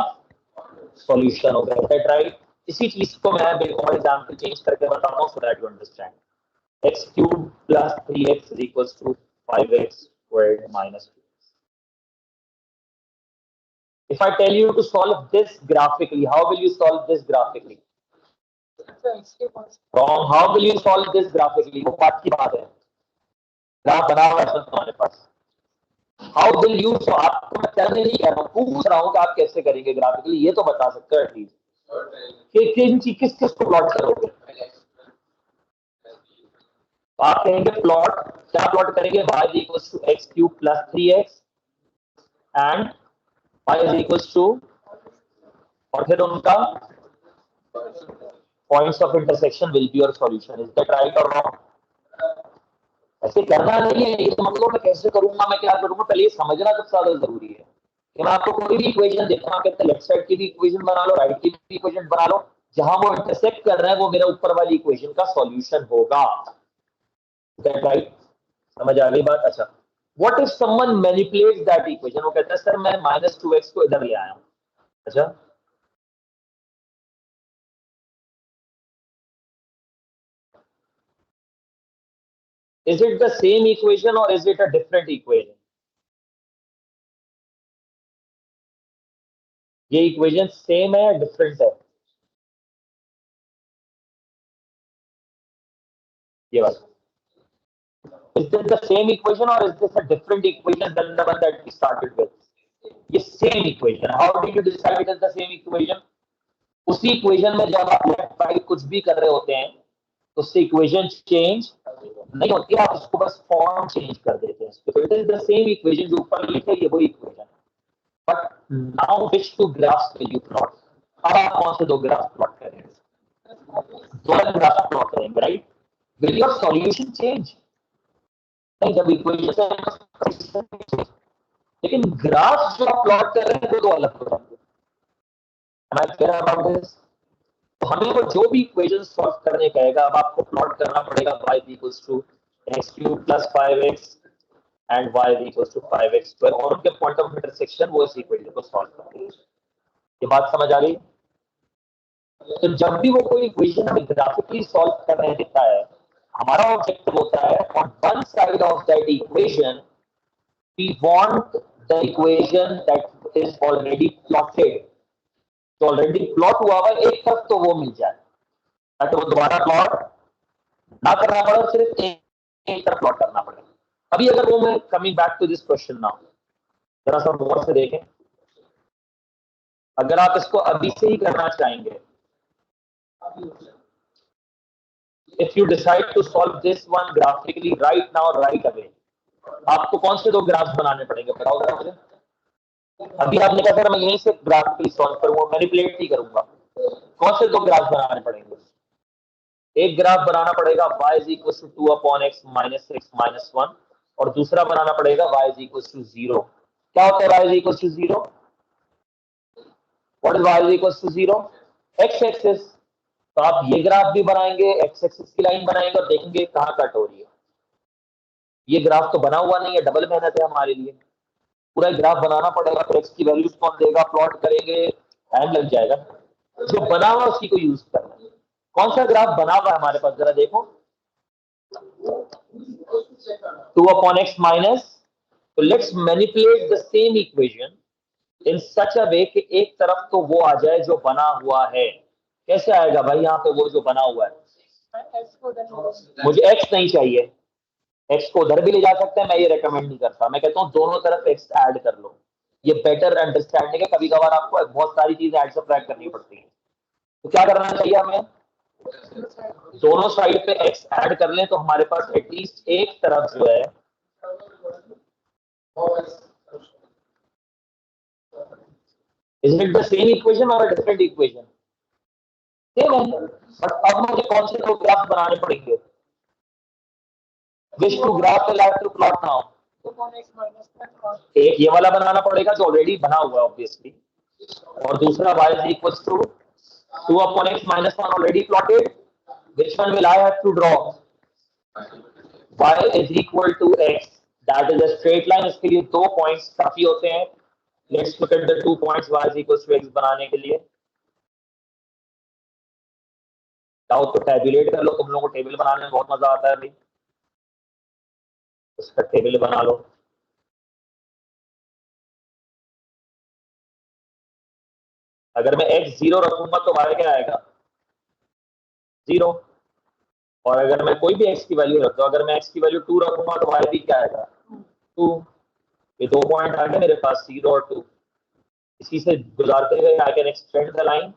सॉल्यूशन होगा। That right? इसी चीज को मैं बिल्कुल एग्जांपल चेंज करके बताता हूं so that you understand. x cube plus 3x is equals to 5x squared minus 2। If I tell you to solve this graphically, how will you solve this graphically? Wrong. How will you solve this graphically? वो बात की बात है, graph बना हुआ है तुम्हारे पास। How will you? So आपको मैं करने नहीं कह रहा हूँ, पूछ रहा हूँ कि आप कैसे करेंगे ग्राफिकली, ये तो बता सकते हो एटलीस्ट कि किस किस को प्लॉट करोगे। आप कहेंगे प्लॉट, क्या प्लॉट करेंगे, y is equal to X cube plus 3x and y is equal to, और फिर उनका points of intersection will be your solution. Is that right और रॉन्ग? ऐसे करना नहीं है, ये समझ लो मैं कैसे करूंगा, मैं क्या करूंगा, पहले ये समझना सबसे ज्यादा जरूरी है कि मैं आपको कोई भी इक्वेशन देता हूं, कहते हैं लेफ्ट साइड की भी इक्वेशन बना लो, राइट की भी इक्वेशन बना लो, जहां वो इंटरसेक्ट कर रहे हैं वो मेरा ऊपर वाली इक्वेशन का सॉल्यूशन होगा। राइट? समझ आ गई बात? अच्छा, what if someone manipulates that equation, वो कहता है सर मैं -2x को इधर ले आया हूं। अच्छा, is it the same equation or is it a different equation? ये इक्वेशन सेम है या डिफरेंट है? ये बात, is this the same equation or is this a different equation than the one that we started with? ये same equation. How did you decide it is the same equation? उसी equation में जब आप left right कुछ भी कर रहे होते हैं तो उससे इक्वेशन चेंज नहीं होती, आप उसको बस फॉर्म चेंज कर देते हैं। तो it is the same equation, जो ऊपर लिखे ये वही equation, but now which two graphs will you plot? अब आप कौन से दो ग्राफ प्लॉट करेंगे? दो ग्राफ प्लॉट करेंगे, right? Will your solution change? नहीं, जब इक्वेशन, लेकिन ग्राफ जो आप प्लॉट कर रहे हैं वो दो अलग हो जाएंगे। तो हमें वो जो भी इक्वेशन सॉल्व करने कहेगा, अब आपको प्लॉट करना पड़ेगा y equals to X cube plus 5x and y equals to 5x square, और उनके पॉइंट ऑफ इंटरसेक्शन वो इस इक्वेशन को सॉल्व करेंगे। ये बात समझ आ गई? तो जब भी वो कोई इक्वेशन हमें ग्राफिकली सॉल्व करने देता है, हमारा ऑब्जेक्टिव होता है on one side of that equation we want the equation that is already plotted, तो ऑलरेडी प्लॉट हुआ हुआ एक तरफ तो वो मिल जाए, ताकि वो दोबारा प्लॉट ना करना पड़े, सिर्फ एक तरफ प्लॉट करना पड़े। अभी अगर वो, मैं coming back to this question now, जरा सा गौर से देखें, अगर आप इसको अभी से ही करना चाहेंगे, if you decide to solve this one graphically right now right away, आपको कौन से दो ग्राफ्स बनाने पड़ेंगे बताओ जरा मुझे? अभी आपने कहा सर मैं यहीं से ग्राफिकली सॉल्व करूंगा, मैनिपुलेट ही करूंगा, कौन से दो ग्राफ बनाने पड़ेंगे? एक ग्राफ बनाना पड़ेगा y is equal to 2 upon x minus x minus 1, और दूसरा बनाना पड़ेगा y इज इक्वल टू 0। क्या होता है y is equal to 0? What is y is equal to 0? x axis. तो आप ये ग्राफ भी बनाएंगे, x एक्सिस की लाइन बनाएंगे और देखेंगे कहाँ कट हो रही है। ये ग्राफ तो बना हुआ नहीं है, डबल मेहनत है हमारे लिए, पूरा ग्राफ बनाना पड़ेगा, तो x की वैल्यूज कौन देगा, प्लॉट करेंगे, टाइम लग जाएगा। जो बना हुआ उसी को यूज करना है। कौन सा ग्राफ बना हुआ है हमारे पास, जरा देखो, 2 upon x minus, तो let's manipulate the same equation in such a way कि एक तरफ तो वो आ जाए जो बना हुआ है। कैसे आएगा भाई यहाँ पे वो जो बना हुआ है? मुझे x नहीं चाहिए, x को उधर भी ले जा सकते हैं, मैं ये रेकमेंड नहीं करता, मैं कहता हूँ दोनों तरफ x ऐड कर लो, ये बेटर अंडरस्टैंडिंग है। कभी कभार आपको बहुत सारी चीजें ऐड सब्ट्रैक्ट करनी पड़ती है, तो क्या करना चाहिए हमें? दोनों साइड पे x ऐड कर लें, तो हमारे पास एटलीस्ट एक तरफ जो है, is it the same equation और अ डिफरेंट इक्वेशन? सेम है, बट अब मुझे कौन से दो ग्राफ बनाने पड़ेंगे? Which two graph will have to plot now? एक ये वाला बनाना पड़ेगा जो ऑलरेडी बना हुआ है ऑब्वियसली, और दूसरा y is equals to 2 upon x minus 1 already plotted. Which one will I have to draw? Y is equal to x, that is a straight line, इसके लिए दो पॉइंट्स काफी होते हैं। Let's look at the 2 points y is equals to x बनाने के लिए। चाहो तो टैबुलेट कर लो, तुम लोगों को टेबल बनाने में बहुत मजा आता है भाई, उसका टेबल बना लो। अगर मैं x 0 रखूंगा तो y क्या आएगा? 0। और अगर मैं कोई भी x की वैल्यू रख दूं, अगर मैं x की वैल्यू 2 रखूंगा तो y भी क्या आएगा? 2। ये दो पॉइंट आ गए मेरे पास, 0 और 2। इसी से गुजारते हुए I can extend the line,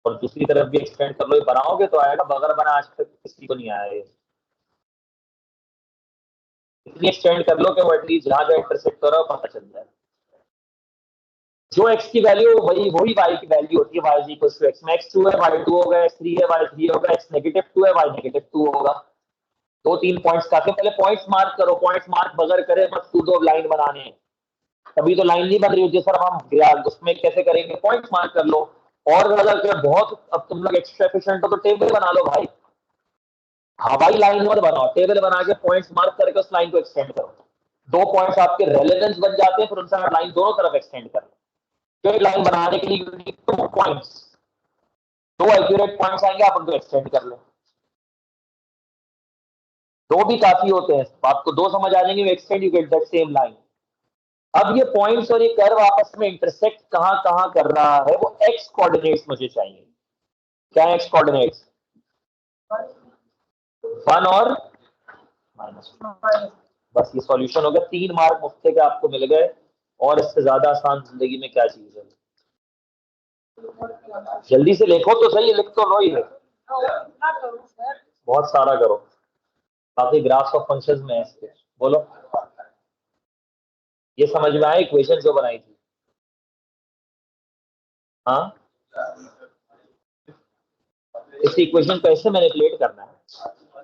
और दूसरी तरफ भी एक्सटेंड कर लो, बनाओगे तो आएगा, बगैर बना आज तक किसी को नहीं आया ये। इतनी एक्सटेंड कर लो कि वो एटलीस्ट जहां जहां इंटरसेक्ट कर रहा हो पता चल जाए। जो x की वैल्यू वही y की वैल्यू होती है, y is equal to x में x 2 है y 2 होगा, x 3 है y 3 होगा, x नेगेटिव 2 है y नेगेटिव 2 होगा। दो तीन पॉइंट्स काफी, पहले पॉइंट्स मार्क करो, पॉइंट्स मार्क बगैर करे मत कूदो, लाइन बनाने हैं तभी तो लाइन नहीं बन रही होती सर, हम उसमें कैसे करेंगे, पॉइंट्स मार्क कर लो। और अगर बहुत अब तुम लोग एक्स्ट्रा एफिशिएंट हो तो टेबल बना लो भाई। हवाई लाइन मत बनाओ, टेबल बना के पॉइंट्स मार्क करके उस लाइन को एक्सटेंड करो। दो पॉइंट्स आपके रेलेवेंस बन जाते हैं, फिर उनसे लाइन दोनों तरफ एक्सटेंड कर लो। स्ट्रेट लाइन बनाने के लिए you need 2 points, 2 accurate points आएंगे, आप उनको एक्सटेंड कर लो। दो भी काफी होते हैं, आपको दो समझ आ जाएंगे, extend you get that same line. अब ये पॉइंट्स और ये कर्व आपस में इंटरसेक्ट कहां कहां कर रहा है, वो एक्स कोऑर्डिनेट्स मुझे चाहिए। क्या है एक्स कोऑर्डिनेट्स? 1 और -1। बस ये सॉल्यूशन हो गया, 3 मार्क मुफ्त के आपको मिल गए। और इससे ज्यादा आसान जिंदगी में क्या चीज है? जल्दी से लिखो तो सही, लिख तो लो ही है, बहुत सारा करो। काफी ग्राफ्स ऑफ फंक्शंस में है इसके, बोलो। ये समझ में आया इक्वेशन जो बनाई थी? हाँ, इस इक्वेशन को ऐसे मैनिपुलेट करना है,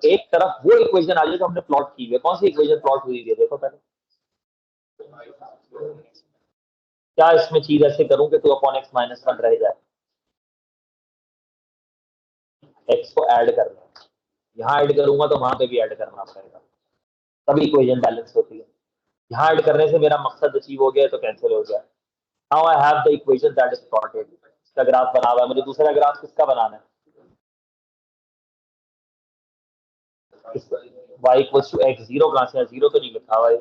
एक तरफ वो इक्वेशन आ जाए जो हमने प्लॉट की है। कौन सी इक्वेशन प्लॉट हुई है देखो पहले। क्या इसमें चीज ऐसे करूं कि 2/x-1 रह जाए, x को ऐड करना, यहाँ ऐड करूंगा तो वहां पे भी ऐड करना पड़ेगा, तभी इक्वेशन बैलेंस होती है। यहाँ ऐड करने से मेरा मकसद अचीव हो गया तो कैंसिल हो गया। Now I have the equation that is plotted. इसका ग्राफ बना हुआ है, मुझे दूसरा ग्राफ किसका बनाना है? y equals to x, zero कहां से है? जीरो तो नहीं लिखा हुआ है।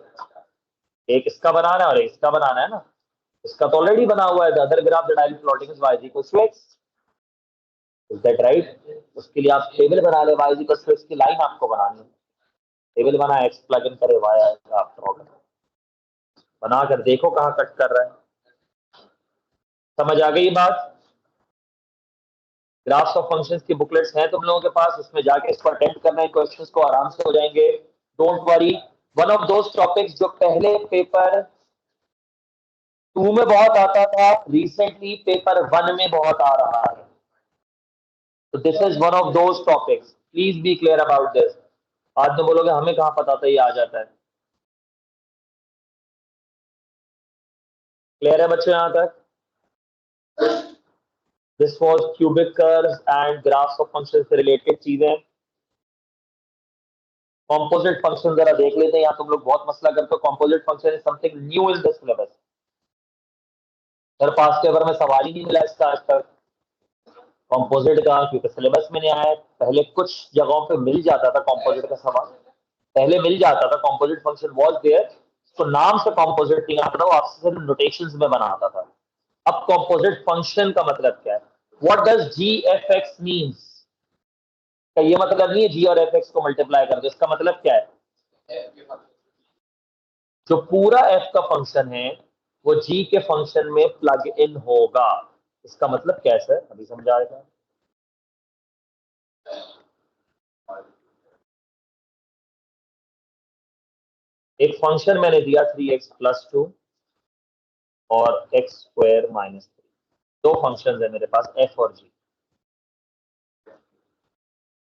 एक इसका बनाना है और एक इसका बनाना है ना, इसका तो ऑलरेडी बना हुआ है। The other graph that I am plotting is y equals to x, is that right? उसके लिए आप टेबल बना ले, y इक्वल्स टू x की लाइन आपको बनानी है। टेबल बना, x प्लग इन करे, y आएगा, आप ड्रॉ करो, बना कर देखो कहां कट कर रहा है। समझ आ गई बात? ग्राफ्स ऑफ फंक्शंस की बुकलेट्स हैं तुम लोगों के पास, उसमें जाके इसको अटेम्प्ट करना है, क्वेश्चंस को आराम से हो जाएंगे, don't worry. One of those topics जो पहले पेपर 2 में बहुत आता था, रिसेंटली पेपर 1 में बहुत आ रहा है। तो this is one of those topics, please be clear about this. आज तो बोलोगे हमें कहां पता था ये आ जाता है। क्लियर है बच्चों यहां तक? This was cubic curves and graphs of functions से रिलेटेड चीजें। कॉम्पोजिट फंक्शन जरा देख लेते हैं, यहाँ तुम लोग बहुत मसला करते हो। Composite function is something new in the syllabus. Sir past paper में सवाल ही नहीं मिला इसका आज तक कॉम्पोजिट का, क्योंकि सिलेबस में नहीं आया। पहले कुछ जगहों पे मिल जाता था कॉम्पोजिट का सवाल, पहले मिल जाता था, कॉम्पोजिट फंक्शन वाज देयर, तो नाम से कॉम्पोजिट नहीं आता था, वो आपसे नोटेशंस में बनाता था। अब कॉम्पोजिट फंक्शन का मतलब क्या है? What does g F x means? का ये मतलब नहीं है जी और एफ एक्स को मल्टीप्लाई कर दो, इसका मतलब क्या है? जो पूरा एफ का फंक्शन है वो जी के फंक्शन में प्लग इन होगा। इसका मतलब क्या है सर, अभी समझाएगा। एक फंक्शन मैंने दिया 3x+2 और x² -3, दो फंक्शन है मेरे पास f और g।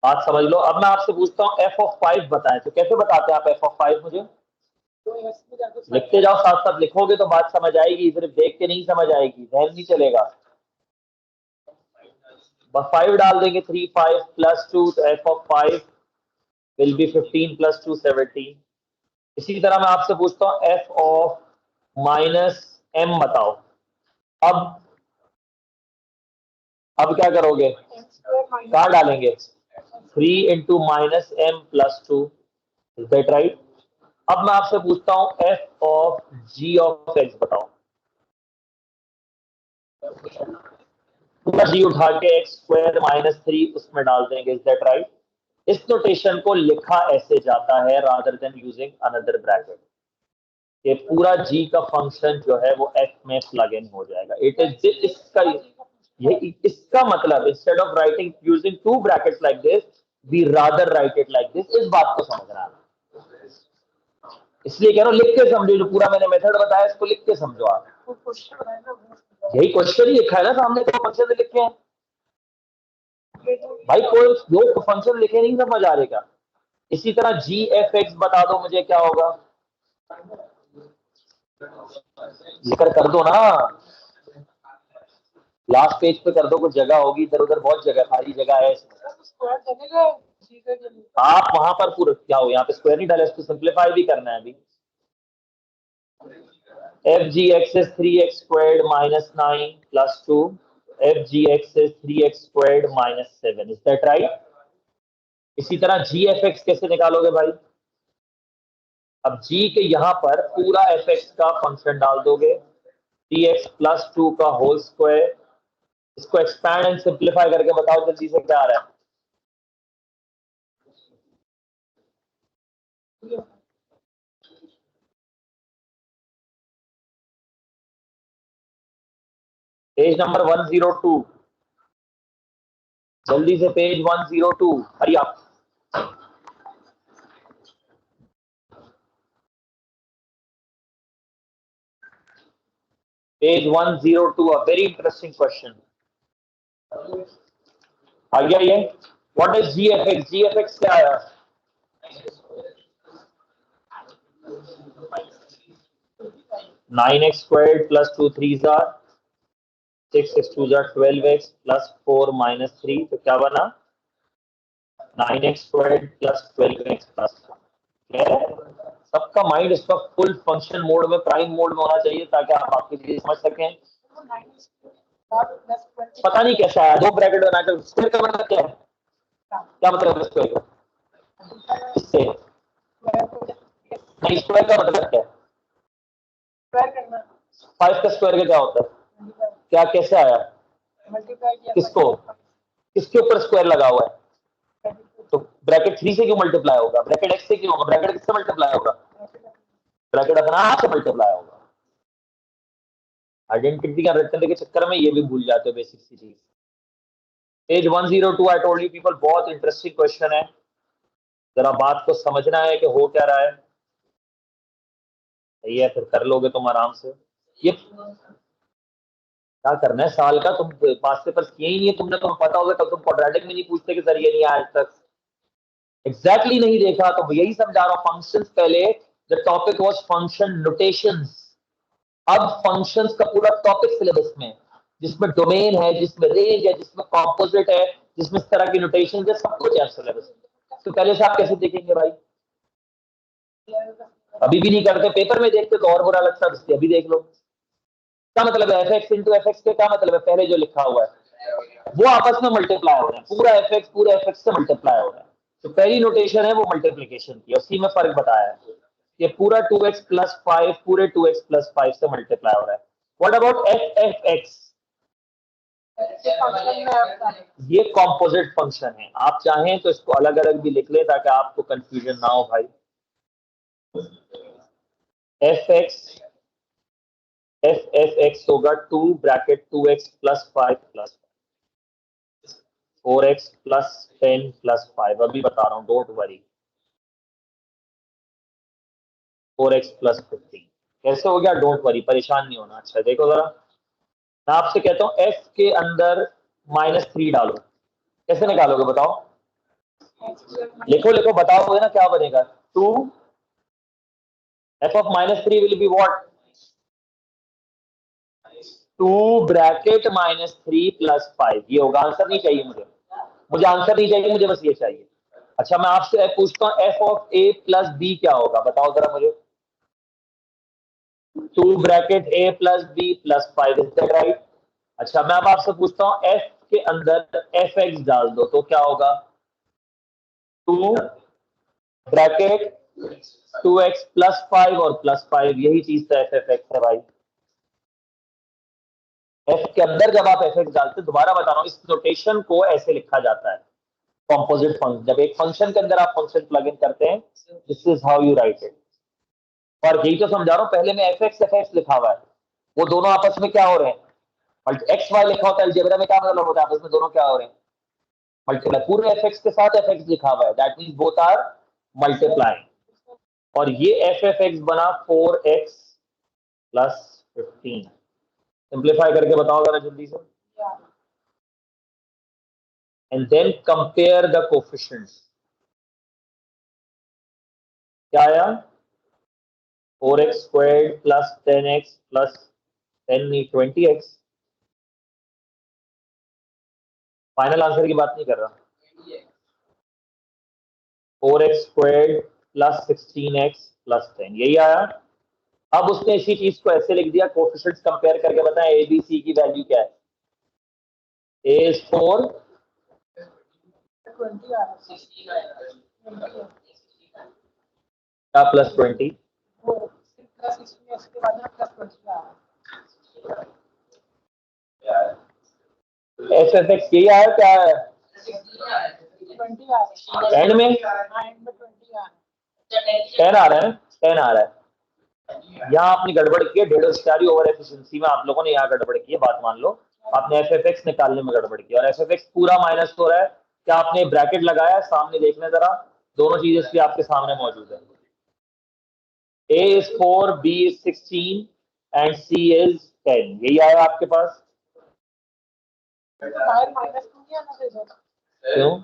बात समझ लो। अब मैं आपसे पूछता हूँ f(5) बताएं, तो कैसे बताते हैं आप f(5) मुझे? लिखते जाओ, साथ साथ लिखोगे तो बात समझ आएगी, सिर्फ देख के नहीं समझ आएगी, ध्यान नहीं चलेगा। बस 5 डाल देंगे, 3 5 + 2, तो f(5) विल बी 15 + 2 17। इसी तरह मैं आपसे पूछता हूँ f(-m) बताओ। अब क्या करोगे, कहाँ डालेंगे? 3 × -m+2, इज दैट राइट? अब मैं आपसे पूछता हूँ f(g) बताओ। पूरा g उठा के x² -3 उसमें डाल देंगे, इज दैट राइट? इस नोटेशन को लिखा ऐसे जाता है rather than using another bracket. ये पूरा g का फंक्शन जो है वो f में प्लग इन हो जाएगा। इट इज इसका ये इसका मतलब instead of writing using two brackets like this we rather write it like this. इस बात को समझना है, इसलिए कह रहा हूं लिख के समझो। जो पूरा मैंने मेथड बताया इसको लिख के समझो आप। यही क्वेश्चन ही लिखा है ना सामने, तो फंक्शन लिखे हैं भाई। कोई दो फंक्शन लिखे नहीं समझ आ रहे क्या? इसी तरह जी एफ एक्स बता दो मुझे क्या होगा, जिक्र कर दो ना, लास्ट पेज पे कर दो, कुछ जगह होगी इधर उधर, बहुत जगह खाली जगह है इसमें। आप वहां पर पूरा क्या हो, यहाँ पे स्क्वायर नहीं डाला, इसको सिंप्लीफाई भी करना है अभी। F G x is 3x squared minus 9 plus 2, F G x is 3x squared minus 7, is that right? इसी तरह जी एफ एक्स कैसे निकालोगे भाई? अब जी के यहां पर पूरा एफ एक्स का फंक्शन डाल दोगे, 3x प्लस 2 का होल स्क्वायर। इसको एक्सपैंड एंड सिंप्लीफाई करके बताओ जल्दी से क्या आ रहा है। पेज नंबर 102, जल्दी से page 102, hurry up. Page 102, a very interesting question आ गया ये। What is G F X? G F X क्या आया? 9x स्क्वायर्ड प्लस 2 3 जार 6 2 जार 12x प्लस 4 माइनस 3, तो क्या बना? 9x squared plus 12x plus 4। सबका माइंड इस वक्त फुल फंक्शन मोड में, प्राइम मोड में होना चाहिए ताकि आप आपकी चीज समझ सकें। पता नहीं कैसा है, दो ब्रैकेट बनाकर स्क्वायर का मतलब क्या है? क्या मतलब है स्क्वायर का? इससे नहीं, स्क्वायर का मतलब क्या है? 5 का स्क्वायर का क्या होता है? क्या कैसे आया? किसको, किसके ऊपर स्क्वायर लगा हुआ है? तो ब्रैकेट 3 से क्यों मल्टीप्लाई होगा? ब्रैकेट x से क्यों होगा? ब्रैकेट किससे मल्टीप्लाई होगा? ब्रैकेट अपना आप से मल्टीप्लाई होगा। आइडेंटिटी का रटने के चक्कर में ये भी भूल जाते हो बेसिक सी चीज। Page 102, I told you people, बहुत इंटरेस्टिंग क्वेश्चन है, जरा बात को समझना है कि हो क्या रहा है। सही है, फिर कर लोगे तुम आराम से। ये क्या करना है साल का, तुम पास पेपर्स किए ही नहीं है तुमने, तुम्हें पता होगा कल तुम क्वाड्रेटिक में नहीं पूछते कि सर ये नहीं आया आज तक। एग्जैक्टली नहीं देखा तो यही समझा रहा हूं। फंक्शंस पहले the topic was function notations, अब फंक्शंस का पूरा टॉपिक सिलेबस में, जिसमें डोमेन है, जिसमें रेंज है, जिसमें कॉम्पोजिट है, जिसमें इस तरह की नोटेशन है, सब कुछ है सिलेबस में। तो पहले से आप कैसे देखेंगे भाई? अभी भी नहीं करते, पेपर में देखते तो और बुरा लगता है, अभी देख लो। क्या मतलब है F x into F x के? क्या मतलब है? पहले जो लिखा हुआ है वो आपस में मल्टीप्लाई हो रहा है, पूरा एफ एक्स पूरा एफ एक्स से मल्टीप्लाई हो रहा है। तो पहली नोटेशन है वो मल्टीप्लीकेशन की, उसी में फर्क बताया है। ये पूरा 2x प्लस 5 पूरे 2x प्लस 5 से मल्टीप्लाई हो रहा है। What about F F x? ये कॉम्पोजिट फंक्शन है, आप चाहें तो इसको अलग अलग भी लिख ले ताकि आपको कंफ्यूजन ना हो भाई। F x, F F x होगा 2 bracket 2x plus 5 plus 4x plus 10 plus 5, अभी बता रहा हूं, डोंट वरी। 4x प्लस 15 कैसे हो गया? डोंट वरी, परेशान नहीं होना। अच्छा देखो जरा, मैं आपसे कहता हूं f के अंदर -3 डालो, कैसे निकालोगे बताओ? लिखो लिखो, बताओगे ना क्या बनेगा? 2 f of -3 will be what? 2 bracket -3 plus 5, ये होगा। आंसर नहीं चाहिए मुझे, मुझे आंसर नहीं चाहिए, मुझे बस ये चाहिए। अच्छा मैं आपसे पूछता हूँ f of a plus b क्या होगा, बताओ जरा मुझे। 2 bracket a plus b plus 5, is that right? अच्छा मैं अब आपसे पूछता हूँ f के अंदर एफ एक्स डाल दो तो क्या होगा? 2 ब्रैकेट 2x प्लस 5 और प्लस 5, यही चीज तो एफ एफ एक्स है भाई। एफ के अंदर जब आप एफ एक्स डालते, दोबारा बता रहा हूं, इस नोटेशन को ऐसे लिखा जाता है कॉम्पोजिट फंक्शन। जब एक फंक्शन के अंदर आप फंक्शन प्लग इन करते हैं, this is how you write it. और यही तो समझा रहा हूं, पहले में एफ एक्स लिखा हुआ है, वो दोनों आपस में क्या हो रहे हैं? एक्स वाई लिखा होता है अलजेब्रा में, क्या मतलब होता है आपस में दोनों क्या हो रहे हैं, मल्टीप्लाई। पूरे एफ एक्स के साथ एफ एक्स लिखा हुआ है, that means both are multiply. और ये एफ एफ एक्स बना 4x प्लस 15। सिंप्लीफाई करके बताओ जरा जल्दी से। And then compare the coefficients. क्या आया, 4x squared plus 10x plus 10 नहीं 20x। फाइनल आंसर की बात नहीं कर रहा। 4x squared plus 16x plus 10, यही आया। अब उसने इसी चीज को ऐसे लिख दिया, कोफिशिएंट्स कंपेयर करके बताएं ए बी सी की वैल्यू क्या है। ए इज 4 क्या प्लस 20, एफ एफ एक्स यही आया क्या है एंड में 10 आ रहा है, 10 आ रहा है। यहाँ आपने गड़बड़ की है, डेडोस्टारी ओवर एफिशिएंसी में आप लोगों ने यहाँ गड़बड़ की है, बात मान लो। आपने एफ एफ एक्स निकालने में गड़बड़ की, और एफ एफ एक्स पूरा माइनस हो रहा है। क्या आपने ब्रैकेट लगाया है, सामने देखना जरा, दोनों चीजें इसलिए आपके सामने मौजूद है। A is 4, B is 16 and C is 10, यही आया आपके पास। क्यों,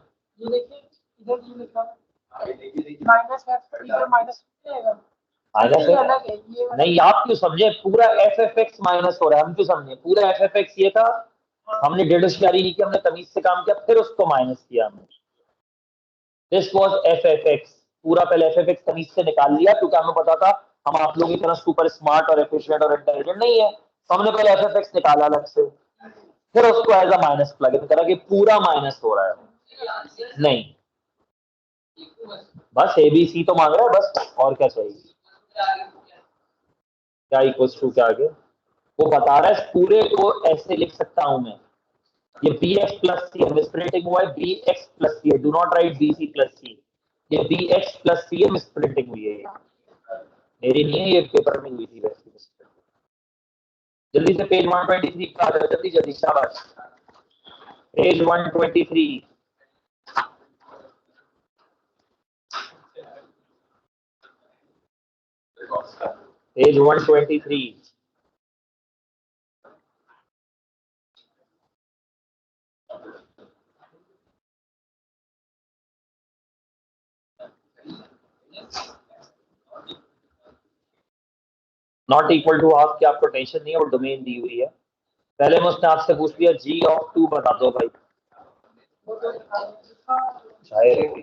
नहीं आप क्यों समझे, पूरा एफ एफ एक्स माइनस हो रहा है, हम क्यों समझे, पूरा एफ एफ एक्स ये था, हमने डेडोस्टारी नहीं किया, हमने तमीज से काम किया, फिर उसको माइनस किया हमने। This was F F x, पूरा पहले एफ एफ एक्स तमीज से निकाल लिया, क्योंकि हमें पता था हम आप लोगों की तरह सुपर स्मार्ट और एफिशिएंट और इंटेलिजेंट नहीं है, तो हमने पहले एफ एफ एक्स निकाला अलग से, फिर उसको as a minus plug in करा कि पूरा माइनस हो रहा है। नहीं, बस ए बी सी तो मांग रहा है बस, और क्या चाहिए, क्या इक्वल्स टू क्या आगे, वो बता रहा है पूरे को ऐसे लिख सकता हूं मैं, ये B X plus C misprinting हुआ है, बी एक्स प्लस सी है, do not write B C plus C, ये बी एक्स प्लस सी है, मिसप्रिंटिंग हुई है, मेरी नहीं है, ये पेपर में हुई थी वैसे। जल्दी से पेज 123 का आ जाओ, जल्दी जल्दी, शाबाश। Page 123, page 123। Not equal to half की आपको टेंशन नहीं है, वो डोमेन दी हुई है। पहले मैं उसने आपसे पूछ लिया जी ऑफ 2 बता दो भाई, शायद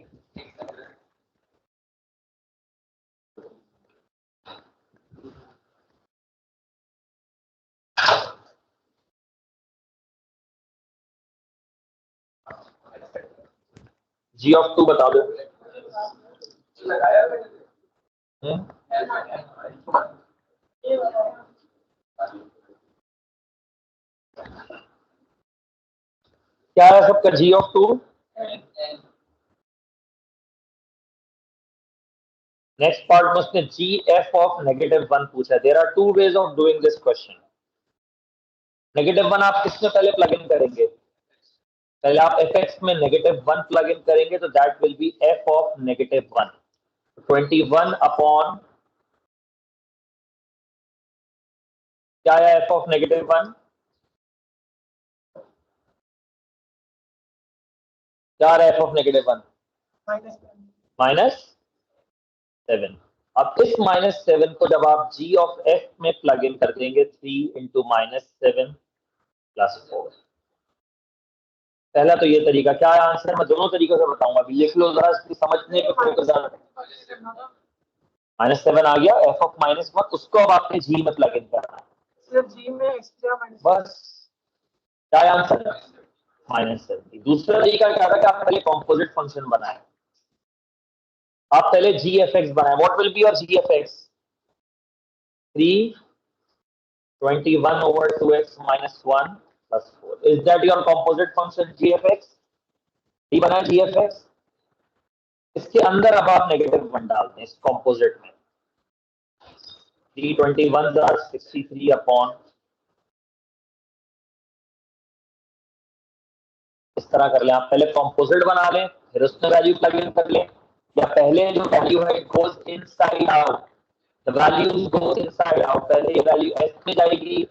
जी ऑफ 2 बता दो। क्या है सबका जी ऑफ 2। नेक्स्ट पार्ट में उसने जी एफ ऑफ -1 पूछा है। There are 2 ways of doing this question. -1 आप किसमें पहले प्लग इन करेंगे, पहले आप एफ एक्स में -1 प्लग इन करेंगे, तो that will B F of -1, 21 upon क्या है एफ ऑफ -1, क्या है एफ ऑफ -1 -7। अब इस -7 को जब आप g ऑफ f में प्लग इन कर देंगे, 3 इंटू -7 प्लस 4। पहला तो ये तरीका, क्या है आंसर, मैं दोनों तरीकों से बताऊंगा, अभी लिख लो जरा, इसकी समझने पे फोकस ज्यादा। -7 आ गया, f ऑफ -1, उसको अब आपने g में प्लग इन करना है, बस। क्या है आंसर, -7। दूसरा तरीका क्या था कि आप पहले कॉम्पोजिट फंक्शन बनाए, आप पहले जी एफ एक्स बनाए। What will be your g F x, 321 over 2x minus 1 plus 4. Is that your composite function gfx? ये बना gfx, इसके अंदर अब आप -1 डालते हैं इस composite में, 321 are 63 upon इस तरह कर लें आप, पहले कंपोजिट बना लें फिर उसमें वैल्यू प्लग इन कर लें, या पहले जो वैल्यू है it goes inside out, the values goes inside out, पहले ये वैल्यू एस में जाएगी,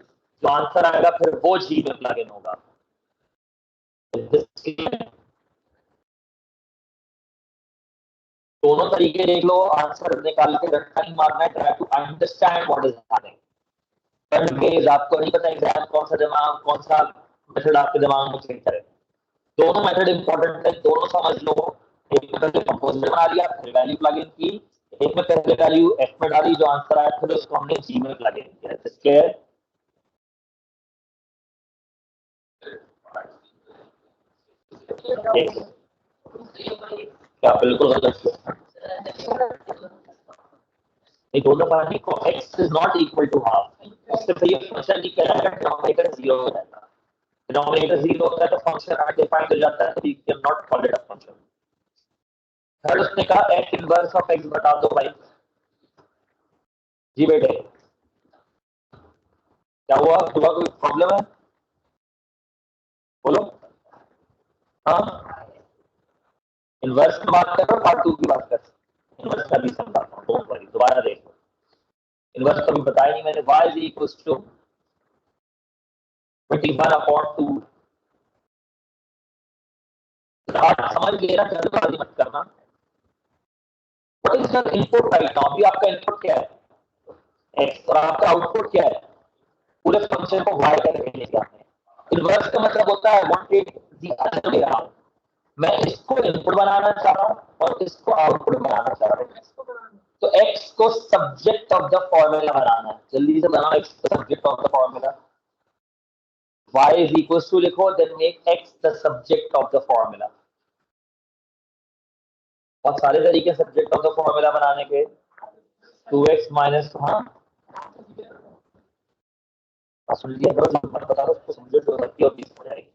जो आंसर आएगा फिर वो जी में प्लग इन होगा। दोनों तरीके देख लो, आंसर निकाल के रट्टा नहीं मारना है, try to understand what is happening. आपको नहीं पता एग्जाम कौन सा दिमाग, कौन सा मेथड आपके दिमाग में चेंज करे, दोनों मेथड इंपॉर्टेंट है, दोनों समझ लो। एक में पहले कंपोजिट बना लिया फिर वैल्यू प्लग इन की, एक में पहले वैल्यू एफ में डाली जो आंसर आया फिर उसको हमने जी में प्लग इन किया। इसके क्या बिल्कुल गलत, नहीं दोनों पानी को x is not equal to half, उससे पहले फंक्शन की क्या है, डिनोमिनेटर 0 हो जाएगा, डिनोमिनेटर 0 होता है तो फंक्शन अनडिफाइंड हो जाता है, तो you can not call it a function. Third उसने कहा x इनवर्स ऑफ x बता दो भाई। जी बेटे क्या हुआ, हुआ कोई प्रॉब्लम है, बोलो। हाँ इनवर्स की बात कर रहे हो, पार्ट 2 की बात कर रहे हो, इनवर्स का भी समझाता हूँ, डोंट वरी, दोबारा देखो। इनवर्स कभी बताया नहीं मैंने, y इज इक्वल टू 21/2। आप समझ गए ना, जल्दबाजी मत करना। What is your input right now, अभी आपका इनपुट क्या है x और आपका आउटपुट क्या है, पूरे फंक्शन को y का लेके लेके आते हैं। इनवर्स का मतलब होता है wanted the other way around, मैं इसको इनपुट बनाना चाह रहा हूं और इसको आउटपुट बनाना चाह रहा हूं, तो x को सब्जेक्ट ऑफ द फॉर्मूला बनाना है, जल्दी से बनाओ x को subject of the formula, y is equals to लिखो then make x the subject of the formula। बहुत सारे तरीके सब्जेक्ट ऑफ द फॉर्मूला बनाने के, 2x माइनस, हाँ सुन लिया करो, मत बता दो उसको, सब्जेक्ट हो सकती है और 20 हो जाएगी।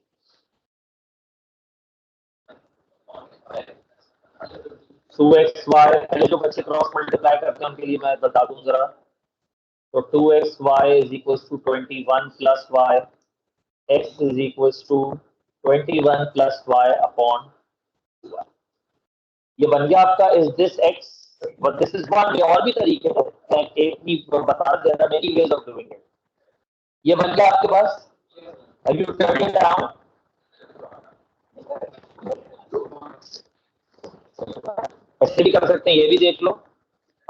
2xy पहले जो बच्चे क्रॉस मल्टीप्लाई करते हैं उनके लिए मैं बता दूं जरा, तो 2xy इज इक्वल टू 21 प्लस y, x is equal to 21 प्लस y अपॉन, ये बन गया आपका is this x, but this is one, और भी तरीके हैं, एक ही बता देता, many ways of doing it. ये बन गया आपके पास, have you turn it around, ऐसे भी कर सकते हैं, ये भी देख लो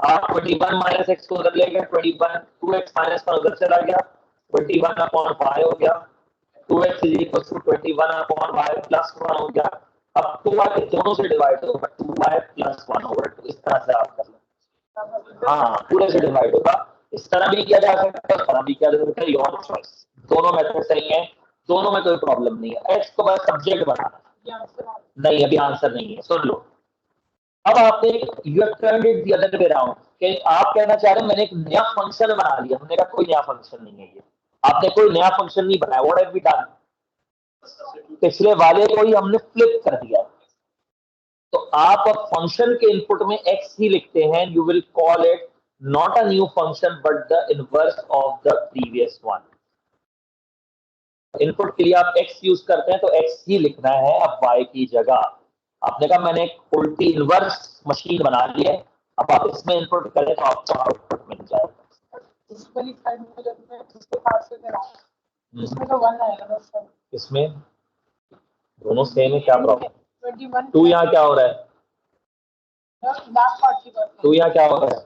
आप, 21 माइनस एक्स को उधर ले गए, 21 2x माइनस 1 उधर चला गया, 21 अपॉन y हो गया, 2x is equal to 21 upon y plus 1 हो गया। अब 2y दोनों से डिवाइड होगा, 2y प्लस 1 ओवर 2, इस तरह से आप कर लो, हाँ पूरे से डिवाइड होगा, इस तरह भी किया जा सकता है, इस तरह भी किया जा सकता है, योर चॉइस, दोनों मेथड सही है, दोनों में कोई प्रॉब्लम नहीं है। x को बस सब्जेक्ट बनाना, नहीं अभी आंसर नहीं है, सुन लो। अब आपने you have turned it the other way around, कि आप कहना चाह रहे हैं मैंने एक नया फंक्शन बना लिया, हमने कहा कोई नया फंक्शन नहीं है ये, आपने कोई नया फंक्शन नहीं बनाया, व्हाट हैव वी डन, पिछले वाले को ही हमने फ्लिप कर दिया। तो आप अब फंक्शन के इनपुट में x ही लिखते हैं, you will call it not a new function but the inverse of the previous one. Input के लिए आप x यूज करते हैं तो x ही लिखना है अब y की जगह। आपने कहा मैंने एक उल्टी इनवर्स मशीन बना ली है, अब आप इसमें इनपुट करें तो आपको आउटपुट मिल जाएगा। इसमें दोनों सेम है, क्या प्रॉब्लम, टू यहाँ क्या हो रहा है, टू यहाँ क्या हो रहा है,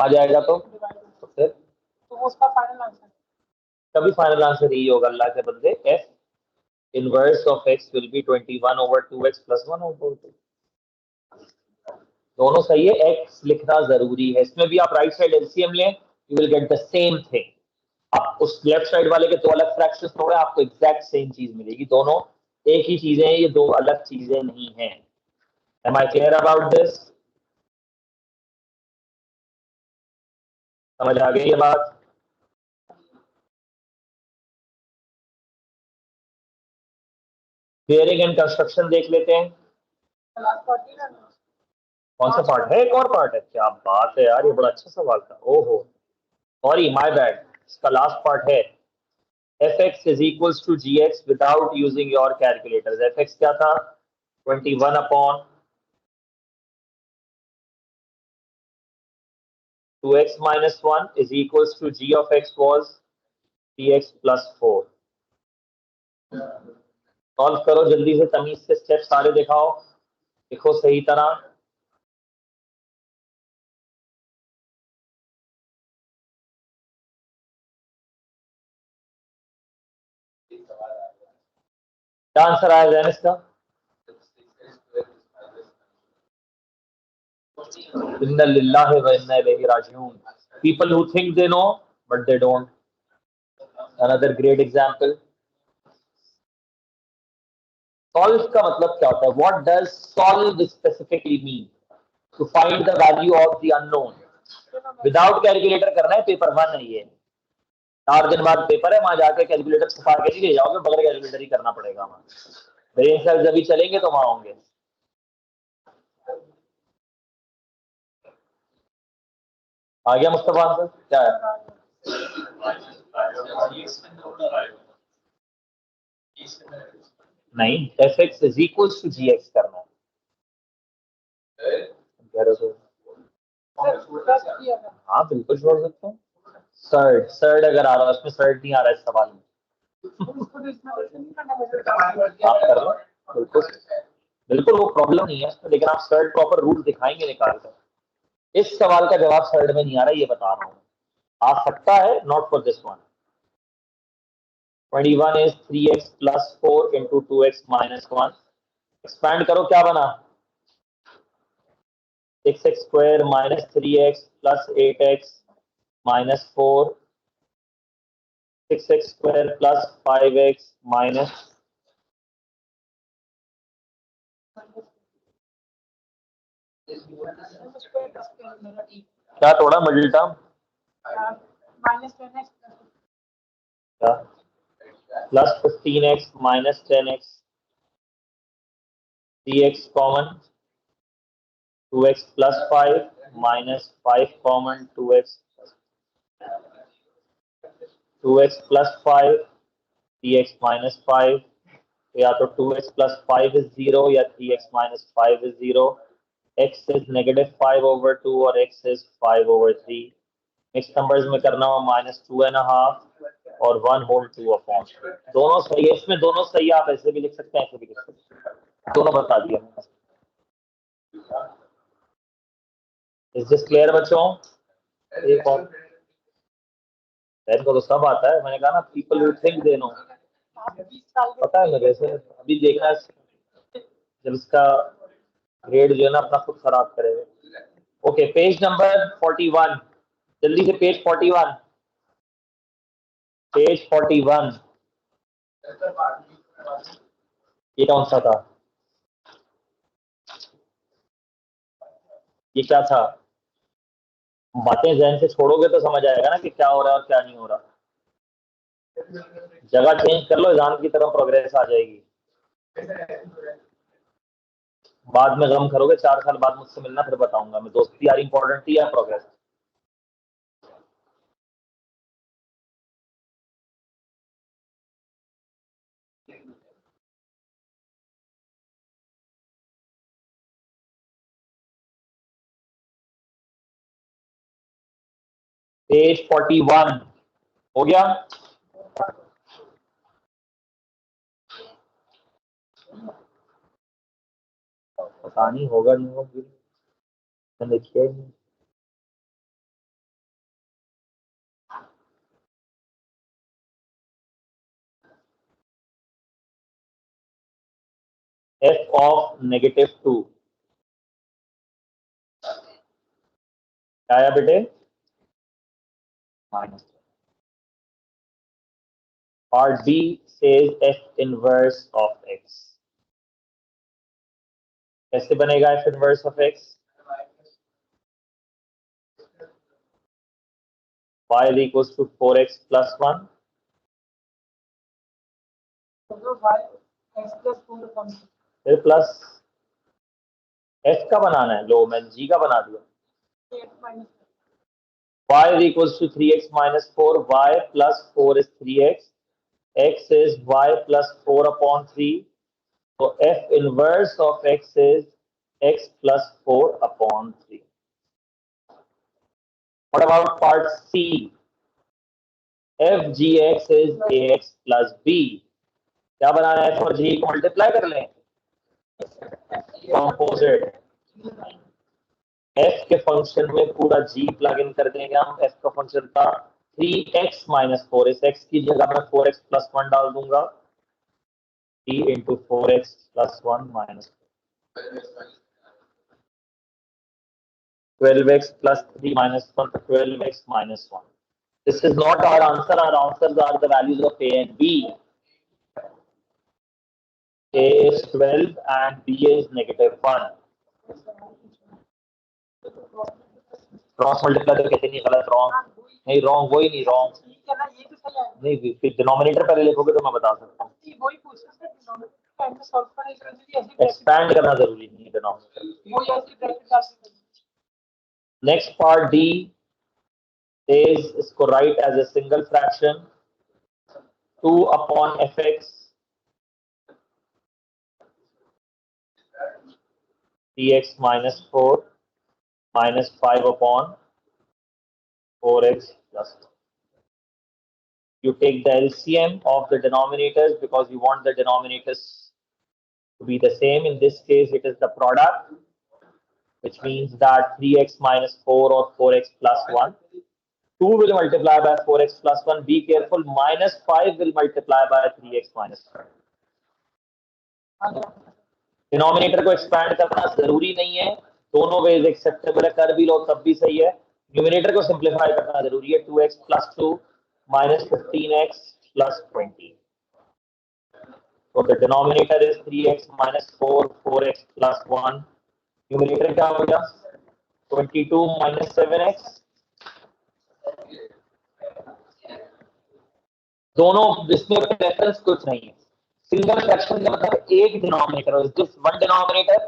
आ जाएगा तो फिर तो उसका फाइनल आंसर, कभी फाइनल आंसर यही होगा अल्लाह के बंदे, f inverse of x will B 21 over 2x plus 1 over 2, दोनों सही है, x लिखना जरूरी है, इसमें भी आप राइट साइड एलसीएम लें, you will get the same thing. आप उस लेफ्ट साइड वाले के दो अलग फ्रैक्शंस तोड़े, आपको एग्जैक्ट सेम चीज मिलेगी, दोनों एक ही चीजें हैं, ये दो अलग चीजें नहीं हैं। Am I clear about this, समझ आ गई ये बात। बेयरिंग एंड कंस्ट्रक्शन देख लेते हैं, कौन सा पार्ट है, एक और पार्ट है, क्या बात है यार, ये बड़ा अच्छा सवाल था, ओहो सॉरी माय बैड, इसका लास्ट पार्ट है fx is equals to gx without using your calculators. fx क्या था? 21 upon 2x minus 1 is equals to g of x was 3x plus 4. Solve करो जल्दी से, तमीज से स्टेप सारे दिखाओ, लिखो सही तरह। क्या आंसर आया जैन इसका? इन्ना लिल्लाहि व इन्ना इलैहि राजिऊन। People who think they know but they don't. Another great example. Solve का मतलब क्या होता है? What does solve specifically mean? To find the value of the unknown. Without calculator करना है, पेपर 1 है ये। 4 दिन बाद पेपर है, वहां जाके कैलकुलेटर छुपा के नहीं ले जाओगे, बगैर कैलकुलेटर ही करना पड़ेगा वहां। ब्रेन सेल्स जब भी चलेंगे तो वहां होंगे। आ गया मुस्तफा आंसर? क्या है? नहीं, fx is equals to gx करना है। हाँ बिल्कुल छोड़ सकते हैं। सर्ड अगर आ रहा है, उसमें सर्ड नहीं आ रहा है इस सवाल में, आप कर लो। बिल्कुल बिल्कुल वो प्रॉब्लम नहीं है, लेकिन आप सर्ड प्रॉपर रूल दिखाएंगे निकाल कर। इस सवाल का जवाब सर्ड में नहीं आ रहा, ये बता रहा हूँ। आ सकता है, not for this one. 21 is 3x plus 4 into 2x minus 1. Expand करो, क्या बना? 6x square minus 3x plus 8x minus 4. 6x square plus 5x minus क्या थोड़ा middle term plus 15x minus 10x 3x common 2x plus 5 minus 5 common 2x plus 5 3x minus 5, या तो 2x plus 5 is 0 या 3x minus 5 is 0. x is negative 5 over 2 और x is 5 over 3. Mix numbers में करना हो -2.5 और 1 whole 2 upon. दोनों सही है, इसमें दोनों सही है। आप ऐसे भी लिख सकते हैं, ऐसे भी लिख सकते हैं, दोनों बता दिया। इज दिस क्लियर बच्चों? एक और को तो सब आता है, मैंने कहा ना, people who think they know. पता है मेरे से, अभी देखना जब इसका ग्रेड जो है ना अपना खुद खराब करेगा। ओके, पेज नंबर 41, जल्दी से पेज 41, पेज 41। ये कौन सा था? ये क्या था? बातें जहन से छोड़ोगे तो समझ आएगा ना कि क्या हो रहा है और क्या नहीं हो रहा। जगह चेंज कर लो, एग्जाम की तरफ प्रोग्रेस आ जाएगी। बाद में गम करोगे, 4 साल बाद मुझसे मिलना, फिर बताऊंगा मैं दोस्ती यार इंपॉर्टेंट थी या प्रोग्रेस। पेज 41 हो गया? पता नहीं होगा नहीं होगा, देखिए f of -2 क्या आया बेटे? Minus. Part b says f inverse of x। कैसे बनेगा f inverse of x? y is equals to 4x plus 1. फिर प्लस f का बनाना है, लो मैंने g का बना दिया। y is equals to 3x minus 4, y plus 4 is 3x, x is y plus 4 upon 3. So f inverse of x is x plus 4 upon 3. What about part C? f gx is ax plus b. क्या बनाना है? f और g को multiply कर लें, composite f के function में पूरा g plug in कर देंगे हम। f का फंक्शन था 3x माइनस 4, इस x की जगह मैं 4x प्लस 1 डाल दूंगा, 3 into 4x plus 1 minus 12x plus 3 minus 1, 12x minus 1. This is not our answer. Our answers are the values of A and B. A is 12 and B is negative 1. Cross multiply तो कहते नहीं, गलत, wrong नहीं, wrong वही नहीं, wrong नहीं, फिर denominator पहले लिखोगे तो मैं बता सकता हूँ। एक्सपैंड करना जरूरी नहीं है denominator. Next part D is इसको write as a single fraction 2 upon fx dx minus 4 minus 5 upon 4x plus 2. You take the LCM of the denominators because you want the denominators to be the same. In this case, it is the product, which means that 3x minus 4 or 4x plus 1. 2 will multiply by 4x plus 1. Be careful, minus 5 will multiply by 3x minus 1. Denominator को expand करना जरूरी नहीं है, दोनों veg acceptable है, कर भी लो तब भी सही है। न्यूमिनेटर को सिंप्लीफाई करना जरूरी है, 2x plus 2 minus 15x plus 20. So the denominator is 3x minus 4, 4x plus 1. Numerator क्या हो गया? 22 minus 7x. दोनों इसमें रेफरेंस कुछ नहीं है, सिंगल फ्रैक्शन का मतलब एक डिनोमिनेटर, जिस वन डिनोमिनेटर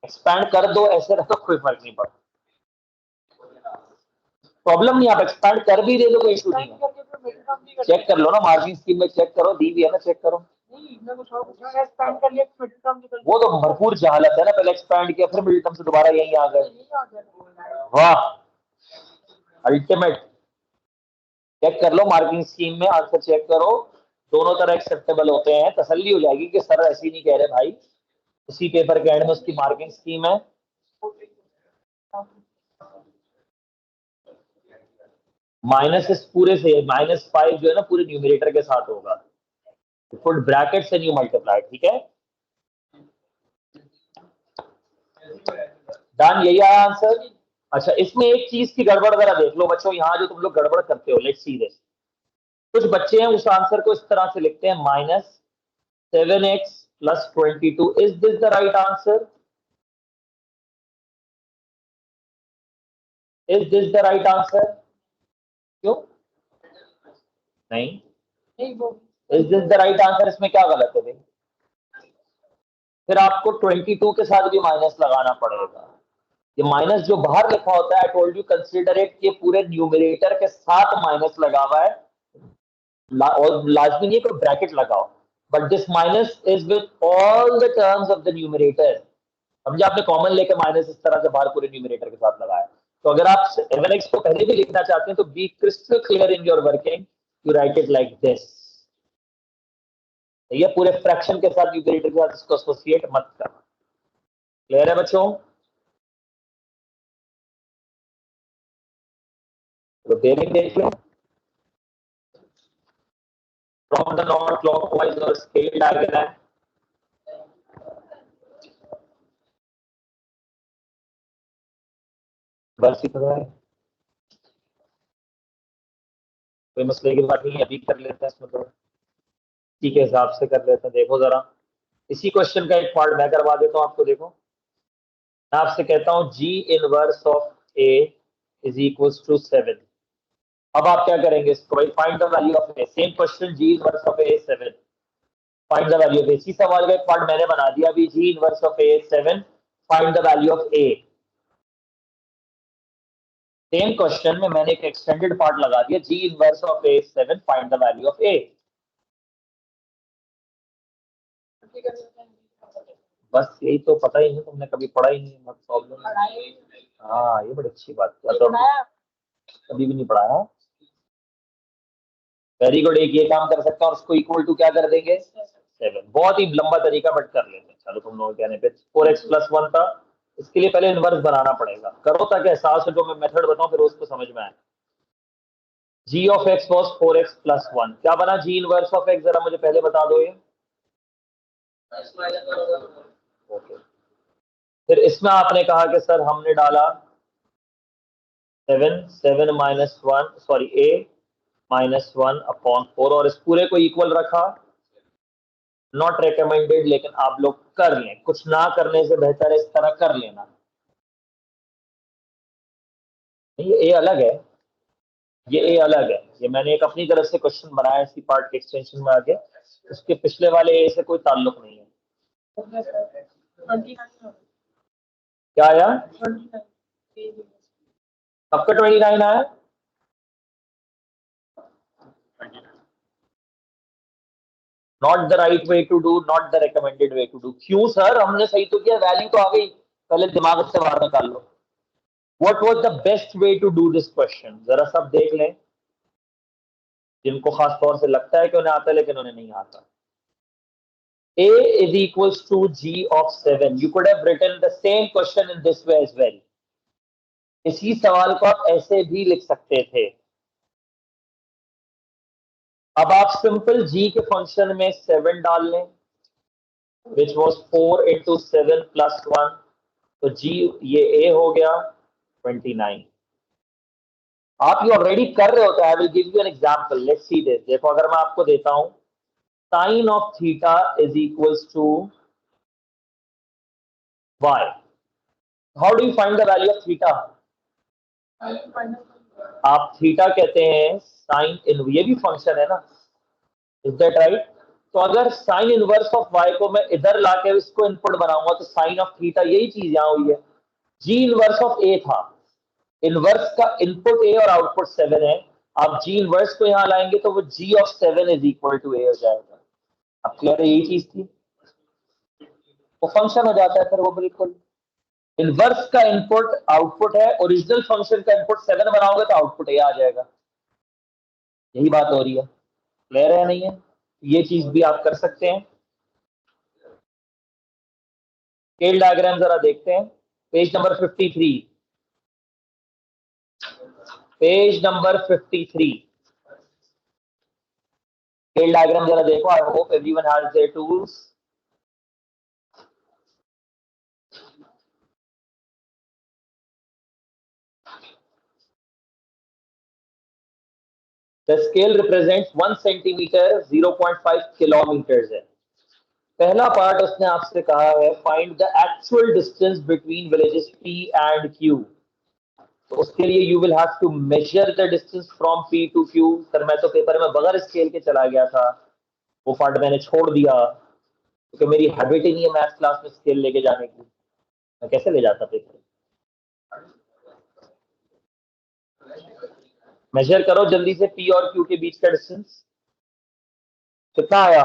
एक्सपैंड कर दो, ऐसे रखो, कोई फर्क नहीं पड़ता, प्रॉब्लम नहीं, आप एक्सपैंड कर भी दे दो कोई इशू नहीं है। चेक कर लो ना, मार्जिन स्कीम में चेक करो, दी भी है ना, चेक करो। वो तो भरपूर जहालत है ना, पहले एक्सपैंड किया फिर मिडिल टर्म से दोबारा यही आ गए। वाह, अल्टीमेट। चेक कर लो मार्किंग स्कीम में, आंसर चेक करो, दोनों तरह एक्सेप्टेबल होते हैं, तसल्ली हो जाएगी कि सर ऐसे ही नहीं कह रहे भाई, उसी पेपर के एंड में उसकी मार्किंग स्कीम है। माइनस इस पूरे से, -5 जो है ना पूरे न्यूमरेटर के साथ होगा, पुट ब्रैकेट से न्यू मल्टीप्लाई, ठीक है, डन, यही आया आंसर। अच्छा, इसमें एक चीज की गड़बड़ जरा देख लो बच्चों, यहाँ जो तुम लोग गड़बड़ करते हो, लेट्स सी दिस। कुछ बच्चे हैं उस आंसर को इस तरह से लिखते हैं, -7x plus 22, is this the right answer? Is this the right answer? क्यों नहीं? Is this the right answer? इसमें क्या गलत है भाई? फिर आपको 22 के साथ भी माइनस लगाना पड़ेगा। ये माइनस जो बाहर लिखा होता है, आई टोल्ड यू कंसीडर इट, ये पूरे न्यूमरेटर के साथ माइनस लगा हुआ है, और लाजमी नहीं कोई ब्रैकेट लगाओ, but this minus is with all the terms of the numerator. समझे आपने, कॉमन लेके माइनस इस तरह से बाहर पूरे न्यूमरेटर के साथ लगाया। तो अगर आप 7x को पहले भी लिखना चाहते हैं तो B crystal clear in your working, you write it like this. ये पूरे फ्रैक्शन के साथ न्यूमरेटर के साथ इसको एसोसिएट मत करना। क्लियर है बच्चों? तो देख लो, from the north clockwise और scale diagram, बस इतना है, कोई मसले की बात नहीं है, अभी कर लेते हैं इसमें, तो इसी के हिसाब से कर लेते हैं। देखो जरा, इसी क्वेश्चन का एक पार्ट मैं करवा देता हूँ आपको। देखो, मैं आपसे कहता हूँ g inverse of a is equals to 7। अब आप क्या करेंगे इसको, भाई find the value of a, same question, g inverse of a 7, find the value of a। इसी सवाल का एक पार्ट मैंने बना दिया अभी, g inverse of a 7, find the value of a। Same question में मैंने एक एक्सटेंडेड पार्ट लगा दिया, g inverse of a 7, find the value of a। बस यही तो पता ही नहीं, तुमने कभी पढ़ा ही नहीं, मत प्रॉब्लम। हाँ ये बड़ी अच्छी बात है, तो कभी भी नहीं पढ़ाया। वेरी गुड, एक ये काम कर सकता हूँ, उसको इक्वल टू क्या कर देंगे 7। बहुत ही लंबा तरीका बट कर लेते हैं। चलो तुम लोग कहने पे 4x+1 था, इसके लिए पहले इनवर्स बनाना पड़ेगा। करो ताकि एहसास हो, जो मैं मेथड बताऊं फिर उसको समझ में आए। g of x was 4x+1, क्या बना g इनवर्स ऑफ x, जरा मुझे पहले बता दो ये। ओके, फिर इसमें आपने कहा कि सर हमने डाला 7 -1 सॉरी a -1/4 और इस पूरे को इक्वल रखा। नॉट रिकमेंडेड, लेकिन आप लोग कर लें, कुछ ना करने से बेहतर है इस तरह कर लेना। ये ए अलग है, ये ए अलग है, ये मैंने एक अपनी तरफ से क्वेश्चन बनाया इसी पार्ट के एक्सटेंशन में आगे, उसके पिछले वाले ए से कोई ताल्लुक नहीं है। क्या आया? आपका 29 आया? Not the right way to do, not the recommended way to do. क्यों सर, हमने सही तो किया, वैल्यू तो आ गई, पहले दिमाग से बाहर निकाल लो। What was the best way to do this question, जरा सब देख लें जिनको खास तौर से लगता है कि उन्हें आता है लेकिन उन्हें नहीं आता। A is equals to g of 7. You could have written the same question in this way as well. इसी सवाल को आप ऐसे भी लिख सकते थे। अब आप सिंपल g के फंक्शन में 7 डाल लें, which was 4 into 7 plus 1, तो g ये a हो गया 29। आप ये ऑलरेडी कर रहे होते हैं। I will give you an example, let's see this. देखो अगर मैं आपको देता हूं sin of theta is equals to y, how do you find the value of theta? आप थीटा कहते हैं साइन इन, ये भी फंक्शन है ना, इज दैट राइट? तो अगर साइन इनवर्स ऑफ y को मैं इधर लाके इसको इनपुट बनाऊंगा तो साइन ऑफ थीटा, यही चीज यहां हुई है। जी इनवर्स ऑफ a था, इनवर्स का इनपुट a और आउटपुट 7 है। आप जी इनवर्स को यहां लाएंगे तो वो g of 7 is equal to a हो जाएगा। अब क्लियर है, यही चीज थी, वो फंक्शन हो जाता है फिर वो। बिल्कुल इनवर्स का इनपुट आउटपुट है, ओरिजिनल फंक्शन का इनपुट 7 बनाओगे तो आउटपुट a आ जाएगा। यही बात हो रही है, क्लियर है नहीं है? ये चीज भी आप कर सकते हैं। स्केल डायग्राम जरा देखते हैं, page number 53, page number 53। Scale diagram जरा देखो। I hope everyone has their tools. The scale represents 1 centimetre 0.5 kilometre है। पहला पार्ट उसने आपसे कहा है find the actual distance between villages P and Q। तो उसके लिए you will have to measure the distance from P to Q। Sir मैं तो पेपर में बगैर स्केल के चला गया था, वो पार्ट मैंने छोड़ दिया क्योंकि मेरी हैबिट ही नहीं है मैथ क्लास में स्केल लेके जाने की। मैं कैसे ले जाता पेपर? मेजर करो जल्दी से P और Q के बीच का डिस्टेंस कितना आया?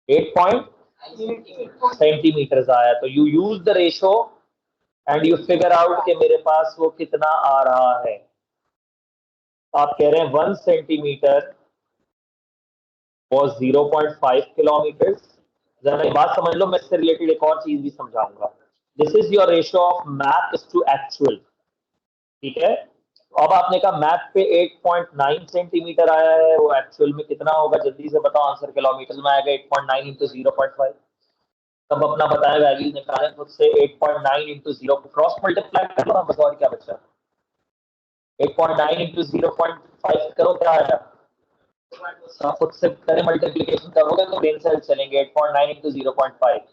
8 सेंटीमीटर आया। तो you use the ratio and you figure out कि मेरे पास वो कितना आ रहा है। आप कह रहे हैं 1 सेंटीमीटर वॉज 0.5 किलोमीटर। जरा बात समझ लो, मैं इससे रिलेटेड एक और चीज भी समझाऊंगा। This is your ratio of map is to actual, ठीक है? अब आपने कहा मैप पे 8.9 सेंटीमीटर आया है, वो एक्चुअल में कितना होगा जल्दी से बताओ, आंसर किलोमीटर में आएगा 8.9 इंटू 0.5। तब अपना बताया वैल्यू निकालें खुद से, 8.9 इंटू 0 क्रॉस मल्टीप्लाई कर लो ना, बस और क्या बचा। 8.9 इंटू 0.5 करो, क्या आया? आप खुद से करें, मल्टीप्लीकेशन करोगे तो ब्रेन सेल चलेंगे। 8.9 इंटू 0.5,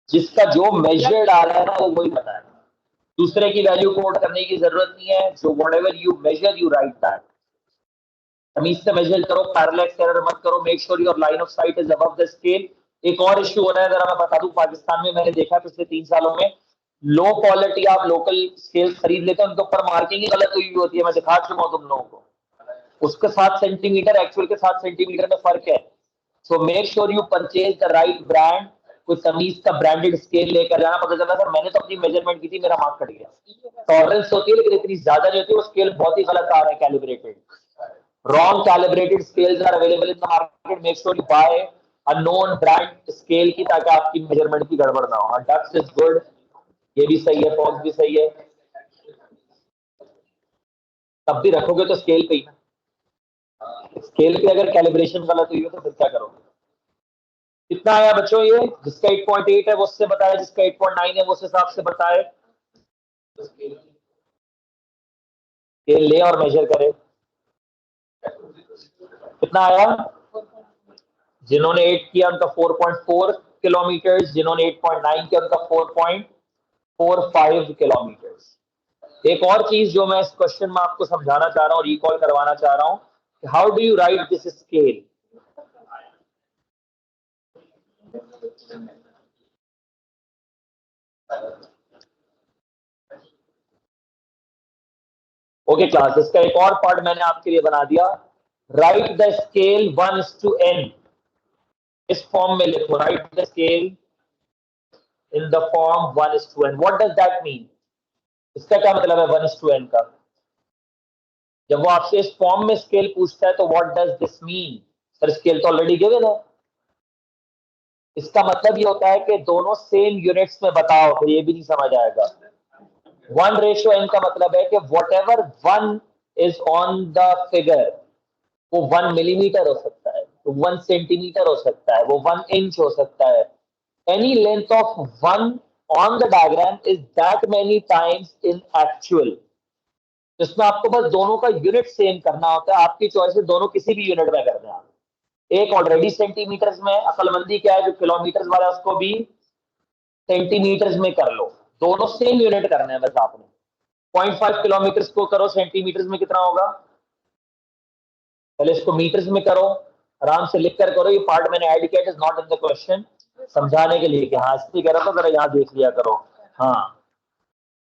जिसका जो मेजर्ड आ रहा है ना वो वही बताया। दूसरे की वैल्यू कोड करने की जरूरत नहीं है, जो whatever you measure you write that. तमीज से मेजर करो, पैरेलल एरर मत करो, make sure your line of sight is above the scale. एक और इश्यू हो रहा है, जरा मैं बता दूं, पाकिस्तान में मैंने देखा पिछले 3 सालों में लो क्वालिटी आप लोकल स्केल खरीद लेते हैं, उनके ऊपर मार्किंग ही गलत हुई होती है। मैं दिखा चुका हूं तुम लोगों को। उसके 7 सेंटीमीटर एक्चुअल के 7 सेंटीमीटर में फर्क है। So make sure you purchase the right brand. कोई तमीज का ब्रांडेड स्केल लेकर जाना। पता चला सर मैंने तो अपनी मेजरमेंट की थी, मेरा मार्क कट गया। टॉलरेंस होती है लेकिन इतनी ज्यादा नहीं होती, वो स्केल बहुत ही गलत आ रहा है calibrated. Wrong calibrated scales are available in the market. Make sure you buy a known brand scale की, ताकि आपकी मेजरमेंट की गड़बड़ ना हो। डक्स इज गुड, ये भी सही है, फॉक्स भी सही है। तब भी रखोगे तो स्केल पे ही ना। स्केल पे अगर कैलिब्रेशन गलत हुई हो तो फिर क्या करोगे? कितना आया बच्चों? ये जिसका 8.8 है वो उससे बताए, जिसका 8.9 है वो उस हिसाब से बताए। स्केल ले और मेजर करे। कितना आया? जिन्होंने 8 किया उनका 4.4 किलोमीटर, जिन्होंने 8.9 किया उनका 4.45 किलोमीटर। एक और चीज जो मैं इस क्वेश्चन में आपको समझाना चाह रहा हूँ, रिकॉल करवाना चाह रहा हूँ, how do you right this scale? Okay class, इसका एक और पार्ट मैंने आपके लिए बना दिया। Right the scale 1:n। इस फॉर्म में लिखो, right the scale in the form 1:n। What does that mean? इसका क्या मतलब है 1:n का? जब वो आपसे इस फॉर्म में स्केल पूछता है तो what does this mean? Sir scale तो ऑलरेडी गिवन है। इसका मतलब ये होता है कि दोनों सेम यूनिट्स में बताओ, तो ये भी नहीं समझ आएगा। 1:n का मतलब है कि what ever 1 is on the figure, वो 1 मिलीमीटर हो सकता है, वो 1 सेंटीमीटर हो सकता है, वो 1 इंच हो सकता है। Any length of 1 on the diagram is that many times in actual. जिसमें आपको बस दोनों का यूनिट सेम करना होता है। आपकी चॉइस है, दोनों किसी भी यूनिट में कर दें आप। एक ऑलरेडी सेंटीमीटर्स में, अक्लमंदी क्या है, जो किलोमीटर्स वाला है उसको भी सेंटीमीटर्स में कर लो। दोनों सेम यूनिट करना है बस आपने। 0.5 किलोमीटर्स को करो सेंटीमीटर्स में कितना होगा? पहले इसको मीटर्स में करो, आराम से लिख कर करो। ये पार्ट मैंने ऐड किया, it is not in the question, समझाने के लिए कि हाँ इसलिए कह रहा था, जरा यहाँ देख लिया करो। हाँ,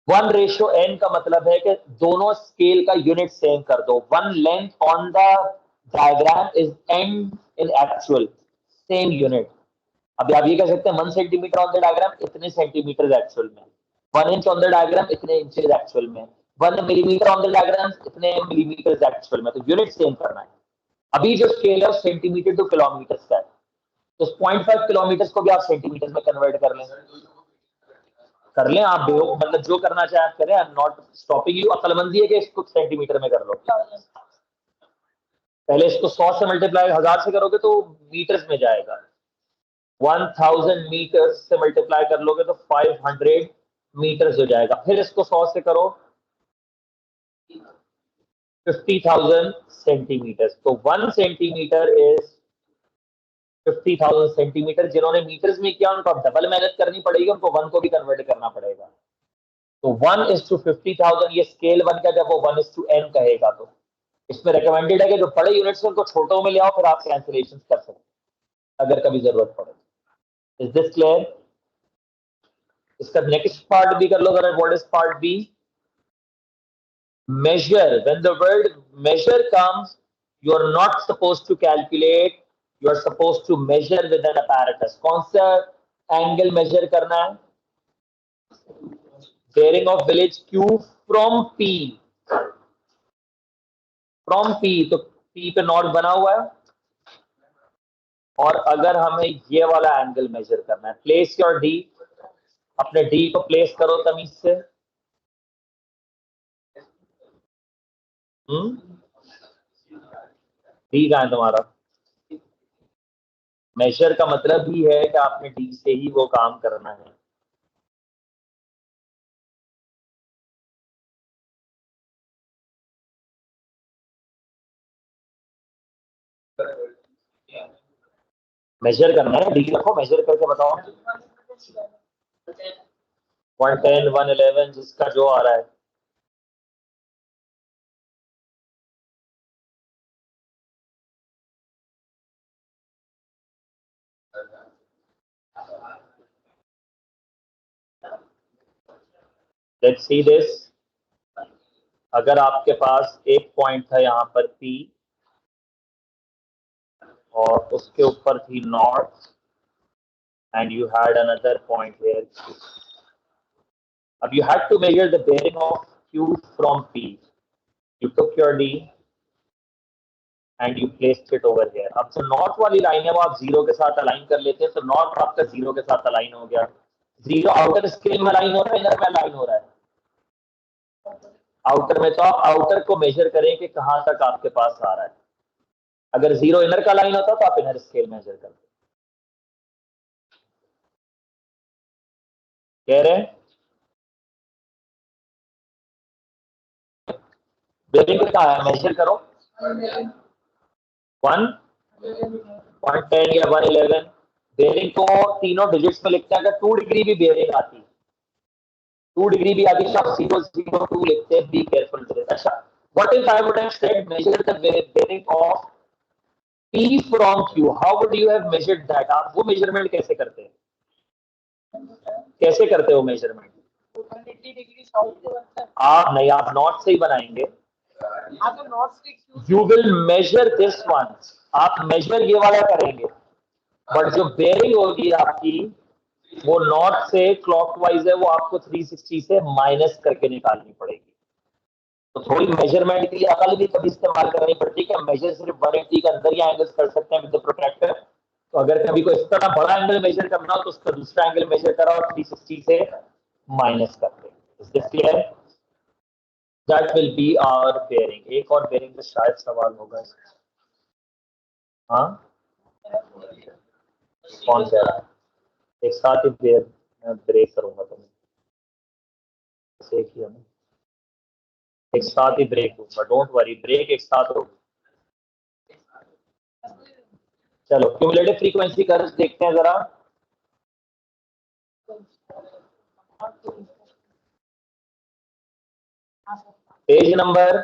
1:n का मतलब है कि दोनों स्केल का यूनिट सेम कर दो। 1 length on the diagram is and in actual, same unit. अभी आप ये कह सकते हैं 1 सेंटीमीटर ऑन द डायग्राम इतने सेंटीमीटर एक्चुअल में, 1 इंच ऑन द डायग्राम इतने इंचेस एक्चुअल में, 1 मिलीमीटर ऑन द डायग्राम इतने मिलीमीटर एक्चुअल में। तो यूनिट सेम करना है। अभी जो स्केल है सेंटीमीटर टू किलोमीटर का है, तो 0.5 किलोमीटर को भी आप सेंटीमीटर में कन्वर्ट कर लें। कर लें आप, मतलब जो करना चाहे आप करें। I am not stopping you. अक्लमंदी है कि इसको सेंटीमीटर में कर लो। पहले इसको 100 से मल्टीप्लाई 1000 से करोगे तो मीटर्स में जाएगा। 1000 मीटर्स से मल्टीप्लाई कर लोगे तो 500 मीटर्स हो जाएगा। फिर इसको 100 से करो, 50,000 सेंटीमीटर। तो 1 सेंटीमीटर इज 50,000 सेंटीमीटर। जिन्होंने मीटर्स में किया उनको अब डबल मेहनत करनी पड़ेगी, उनको 1 को भी कन्वर्ट करना पड़ेगा। तो 1:50,000 ये स्केल 1 का, जब वो 1:n कहेगा तो इसमें रिकमेंडेड है कि जो बड़े यूनिट्स उनको छोटों में ले आओ, फिर आप कैंसिलेशन कर सकते हैं अगर कभी जरूरत पड़े। Is this clear? इसका नेक्स्ट पार्ट भी कर लो जरा। What is part b? measure. When the word measure comes, you are not supposed to calculate, you are supposed to measure with an apparatus. कौन सा एंगल मेजर करना है? bearing of village Q from P, from P, तो P पे not बना हुआ है। और अगर हमें ये वाला एंगल मेजर करना है, प्लेस योर डी, अपने डी को प्लेस करो तमीज से। डी कहां है तुम्हारा? मेजर का मतलब ही है कि आपने डी से ही वो काम करना है। मेजर करना है, डी रखो, मेजर करके बताओ। 110, 111, जिसका जो आ रहा है। Let's see this. अगर आपके पास एक पॉइंट था यहाँ पर P और उसके ऊपर थी north and you had another point here Q. अब you had to measure the bearing of Q from P. You took your D and you placed it over here. अब जो नॉर्थ वाली लाइन है वो आप जीरो के साथ align कर लेते हैं, तो नॉर्थ आपका जीरो के साथ अलाइन हो गया. जीरो आउटर स्केल में अलाइन हो रहा है, इनर में अलाइन हो रहा है? आउटर में. तो आप आउटर को मेजर करें कि कहां तक आपके पास आ रहा है. अगर जीरो इनर का लाइन होता तो आप इनर स्केल मेजर करते. कह रहे हैं बेरिंग पे कहा है, मेजर करो. 110 या 111. बेरिंग को तीनों डिजिट्स में लिखते हैं. अगर 2 डिग्री भी बेरिंग आती, 2 डिग्री भी आती, सब 002 लिखते हैं. Be careful to this. अच्छा, what if I would have said measure the bearing of P from Q? How would you have measured that? आप वो मेजरमेंट कैसे करते हैं? कैसे करते हो मेजरमेंट? आप नहीं, आप नॉर्थ से ही बनाएंगे. You will measure this one. आप मेजर ये वाला करेंगे, बट जो बेरिंग होगी आपकी वो नॉर्थ से क्लॉकवाइज है, वो आपको 360 से माइनस करके निकालनी पड़ेगी. तो थोड़ी मेजरमेंट के लिए अकल भी कभी इस्तेमाल करनी पड़ती है. मेजर सिर्फ 180 के अंदर ही एंगल्स कर सकते हैं विद द प्रोट्रैक्टर. तो अगर कभी कोई इस तरह बड़ा एंगल मेजर करना हो तो उसका दूसरा एंगल मेजर करा और 360 से माइनस करते हैं. Is this clear? That will be our bearing. एक और बेयरिंग पे शायद सवाल होगा. हाँ, कौन कह रहा है? एक साथ ही ब्रेक करूंगा तुम्हें. एक ही है ना, एक साथ ही ब्रेक दूंगा. डोंट वरी, ब्रेक एक साथ होगा. चलो क्यूमुलेटिव फ्रीक्वेंसी कर्व्स देखते हैं जरा. Page number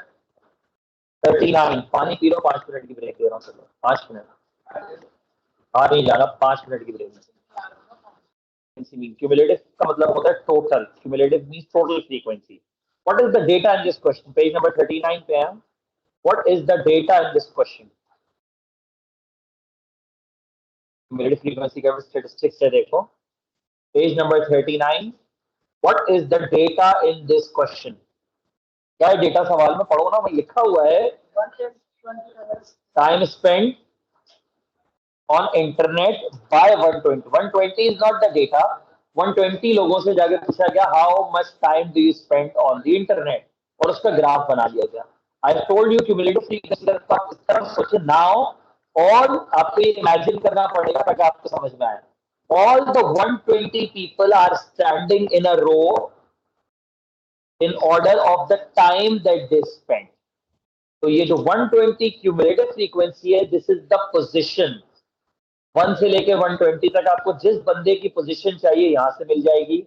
39. पानी पी लो, 5 मिनट की ब्रेक दे रहा हूँ. चलो 5 मिनट आ नहीं जाना. 5 मिनट की ब्रेक. क्यूमुलेटिव का मतलब होता है total. Cumulative means total frequency. What is the data in this question? Page number 39 पे है. What is the data in this question? Cumulative frequency का स्टैटिस्टिक्स है, देखो page number 39. What is the data in this question? क्या है data? सवाल में पढ़ो ना, मैं लिखा हुआ है. Time spend on internet by 120. 120 is not the data. 120 लोगों से जाकर पूछा गया how much time do you spend on the internet, और उसका ग्राफ बना लिया गया. I told you cumulative frequency का इस तरह सोचे नाउ. और आपको ये इमेजिन करना पड़ेगा ताकि आपको समझ में आए. All the 120 people are standing in a row in order of the time that they spent. तो ये जो 120 क्यूमुलेटिव फ्रीक्वेंसी है, दिस इज द पोजीशन. 1 से लेके 120 तक आपको जिस बंदे की पोजीशन चाहिए यहां से मिल जाएगी.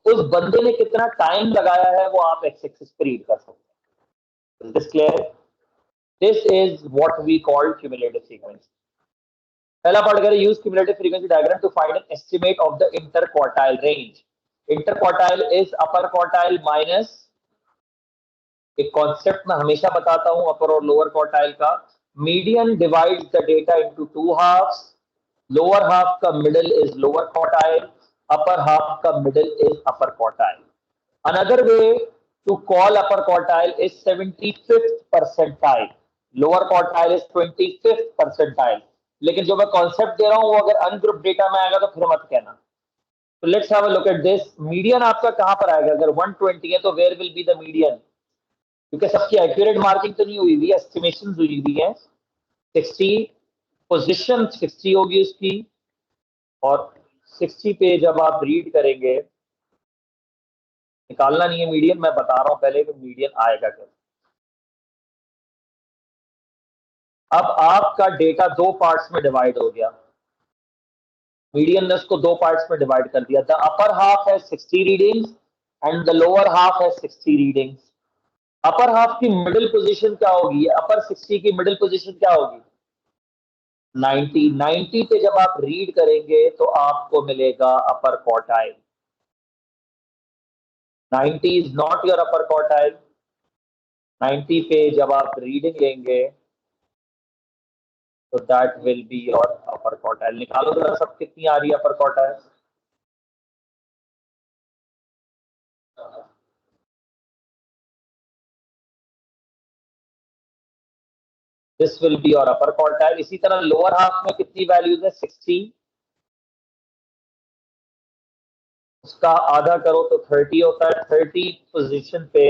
उस बंदे ने कितना टाइम लगाया है वो आप एक्स एक्सिस पे रीड कर सकते हैं. Is this clear? This is what we call cumulative frequency. पहला पार्ट करें, use cumulative frequency diagram to find an estimate of the interquartile range. Interquartile is upper quartile minus, एक concept मैं हमेशा बताता हूं upper और lower quartile का. Median divides the data into 2 halves. Lower half का middle is lower quartile, upper half का middle is upper quartile. Another way to call upper quartile is 75th percentile. Lower quartile is 25th percentile. लेकिन जो मैं concept दे रहा हूं वो अगर ungroup data में आएगा तो फिर मत कहना. तो let's have a look at this. Median आपका कहां पर आएगा? अगर 120 है तो where will be the median? क्योंकि सबकी एक्यूरेट मार्किंग तो नहीं हुई हुई है, एस्टिमेशन हुई हुई है. 60 पोजीशन 60 होगी उसकी. और 60 पे जब आप रीड करेंगे, निकालना नहीं है मीडियन, मैं बता रहा हूं पहले कि मीडियन आएगा क्या. अब आपका डेटा दो पार्ट्स में डिवाइड हो गया. मीडियन ने उसको दो पार्ट्स में डिवाइड कर दिया. द अपर हाफ है 60 readings and the lower half है 60 रीडिंग्स. अपर हाफ की मिडिल पोजीशन क्या होगी? अपर 60 की मिडिल पोजीशन क्या होगी? 90. 90 पे जब आप रीड करेंगे तो आपको मिलेगा अपर quartile. 90 is not your upper quartile. 90 पे जब आप रीडिंग लेंगे तो that will be your upper quartile. निकालो जरा सब कितनी आ रही है अपर quartile. This will be your upper quartile. इसी तरह लोअर हाफ में कितनी वैल्यूज है 60, उसका आधा करो तो 30 होता है। 30 पोजीशन पे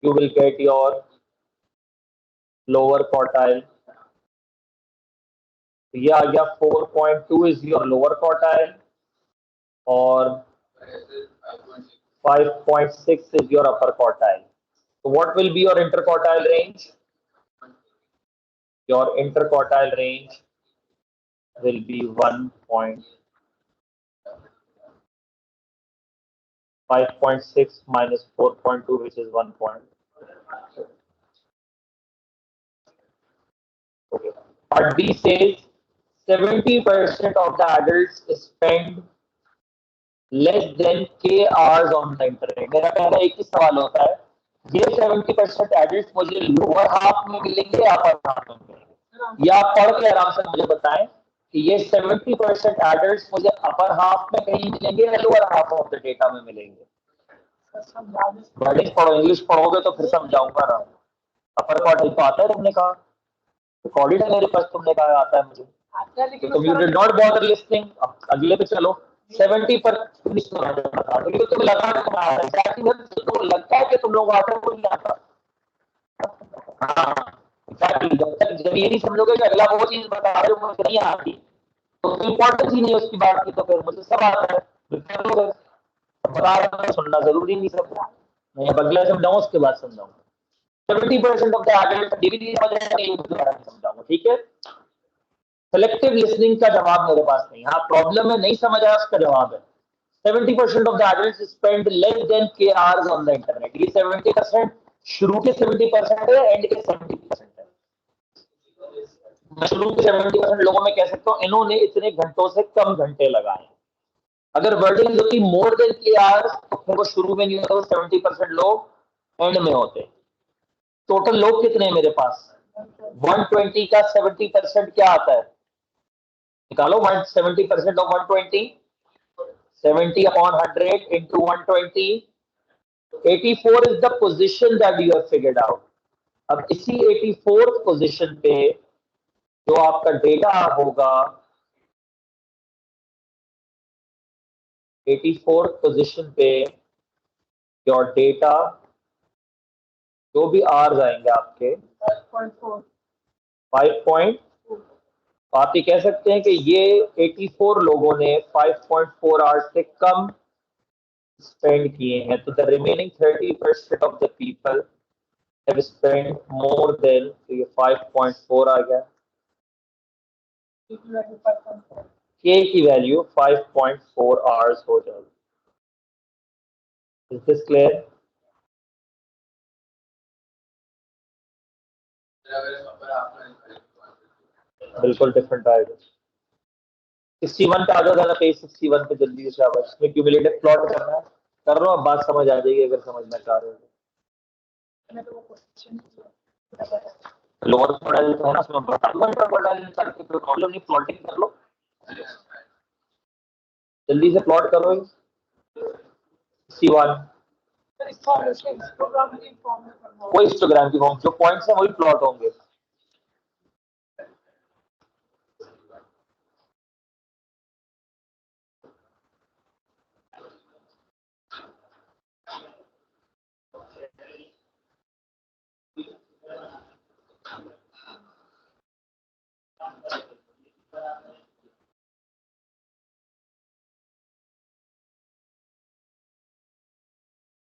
you will get your lower quartile. ये आ गया 4.2 इज योर लोअर क्वार्टाइल और 5.6 is your upper quartile. So what will be your interquartile range? Your interquartile range will be 5.6 minus 4.2, which is 1 point. Okay. Part B says 70% of the adults spend less than k hours on the internet. मेरा पहला एक ही सवाल होता है, ये 70% adult मुझे lower half में मिलेंगे या अपर हाफ में मिलेंगे, या आप पढ़ के आराम से मुझे बताएं कि ये 70% एडल्ट मुझे अपर हाफ में कहीं मिलेंगे या lower half of the data में मिलेंगे। पढ़ो, इंग्लिश पढ़ोगे तो फिर समझाऊंगा ना। अपर क्वार्टाइल तो आता है, तुमने कहा रिकॉर्डेड है मेरे पास, तुमने कहा आता है मुझे, तो तुम you did not bother listing. अब अगले पे चलो। 70 पर तुम्हें लगा तो लगता है कि तुम लोग आता है, नहीं आता। हाँ जब तक जब ये नहीं समझोगे कि अगला वो चीज बता रहे हो मुझे नहीं आती, तो इम्पोर्टेंस ही नहीं है उसकी बात की, तो फिर मुझे सब आता है बता रहा हूँ, सुनना जरूरी नहीं सब। मैं अब अगला समझाऊँ उसके बाद समझाऊंगा। 70% ऑफ द एडल्ट नहीं समझ रहे हैं, समझाऊंगा, ठीक है। सेलेक्टिव लिसनिंग का जवाब मेरे पास नहीं। हाँ प्रॉब्लम है, नहीं समझ आया, उसका जवाब है 70% of the adults spend less than k hours on the internet. ये 70% शुरू के 70% है, एंड के 70% है। मैं शुरू के 70% लोगों में कह सकता हूँ इन्होंने इतने घंटों से कम घंटे लगाए। अगर वर्डिंग होती मोर देन k hours तो फिर वो शुरू में नहीं होता, 70% लोग एंड में होते। टोटल लोग कितने हैं मेरे पास 120 का 70% क्या आता है, निकालो। 70% of 120, 70 upon 100 into 120, 84 is the position that you have figured out. अब इसी 84th पोजीशन पे जो आपका डेटा होगा, 84th पोजीशन पे योर डेटा जो भी आवर्स आएंगे आपके 5. आप ये कह सकते हैं कि ये 84 लोगों ने 5.4 आवर्स से कम स्पेंड किए हैं, तो the remaining 30% of the people have spend more than, तो ये 5.4 आ गया। के की वैल्यू 5.4 आवर्स हो जाएगी। Is this clear? बिल्कुल डिफरेंट आएगा। 61 पे आ जाओ जरा, पेज 61 पे जल्दी से। अब इसमें क्यूमुलेटिव प्लॉट करना है, कर लो, अब बात समझ आ जाएगी अगर समझना चाह रहे हो। लोअर मॉडल है ना, उसमें बता दो इंटरमॉडल करके, कोई प्रॉब्लम नहीं, प्लॉटिंग कर लो, जल्दी से प्लॉट करो। 61 कोई हिस्टोग्राम की फॉर्म, जो पॉइंट्स है वही प्लॉट होंगे।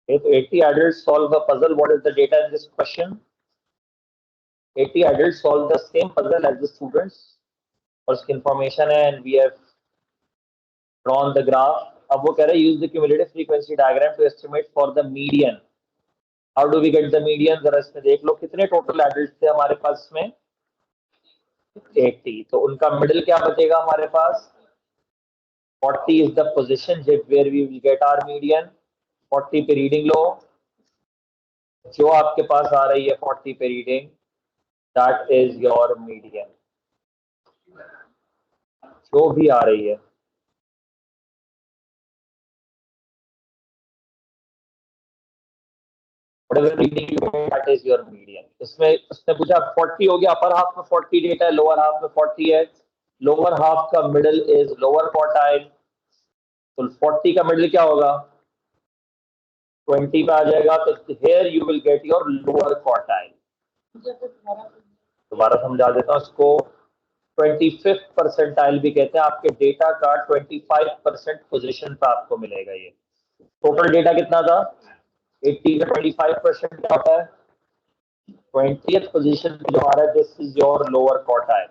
If 80 adults solve the puzzle, what is the data in this question? 80 adults solve the same puzzle as the students, और उसकी इंफॉर्मेशन है, and we have drawn the graph. अब वो कह रहे हैं use the cumulative frequency diagram to estimate for the median. How do we get the median? जरा इसमें देख लो कितने टोटल एडल्ट थे हमारे पास में 80, तो उनका मिडिल क्या बचेगा हमारे पास 40 is the position where we will get our median। 40 पे रीडिंग लो, जो आपके पास आ रही है 40 पे reading, that is your median. जो भी आ रही है, whatever reading you get, that is your median। इसमें उसने पूछा 40 हो गया, अपर हाफ में 40 डेटा है, लोअर हाफ में 40 है, लोअर हाफ का मिडिल इज लोअर क्वार्टाइल, तो 40 का मिडिल क्या होगा, 20 पे आ जाएगा, तो here you will get your lower quartile। दोबारा समझा देता हूँ इसको। 25th परसेंटाइल भी कहते हैं, आपके डेटा का 25% पोजीशन पे आपको मिलेगा। ये टोटल डेटा कितना था, 80 का 25% क्या होता है, 20th पोजीशन पे जो आ रहा है, this is your lower quartile.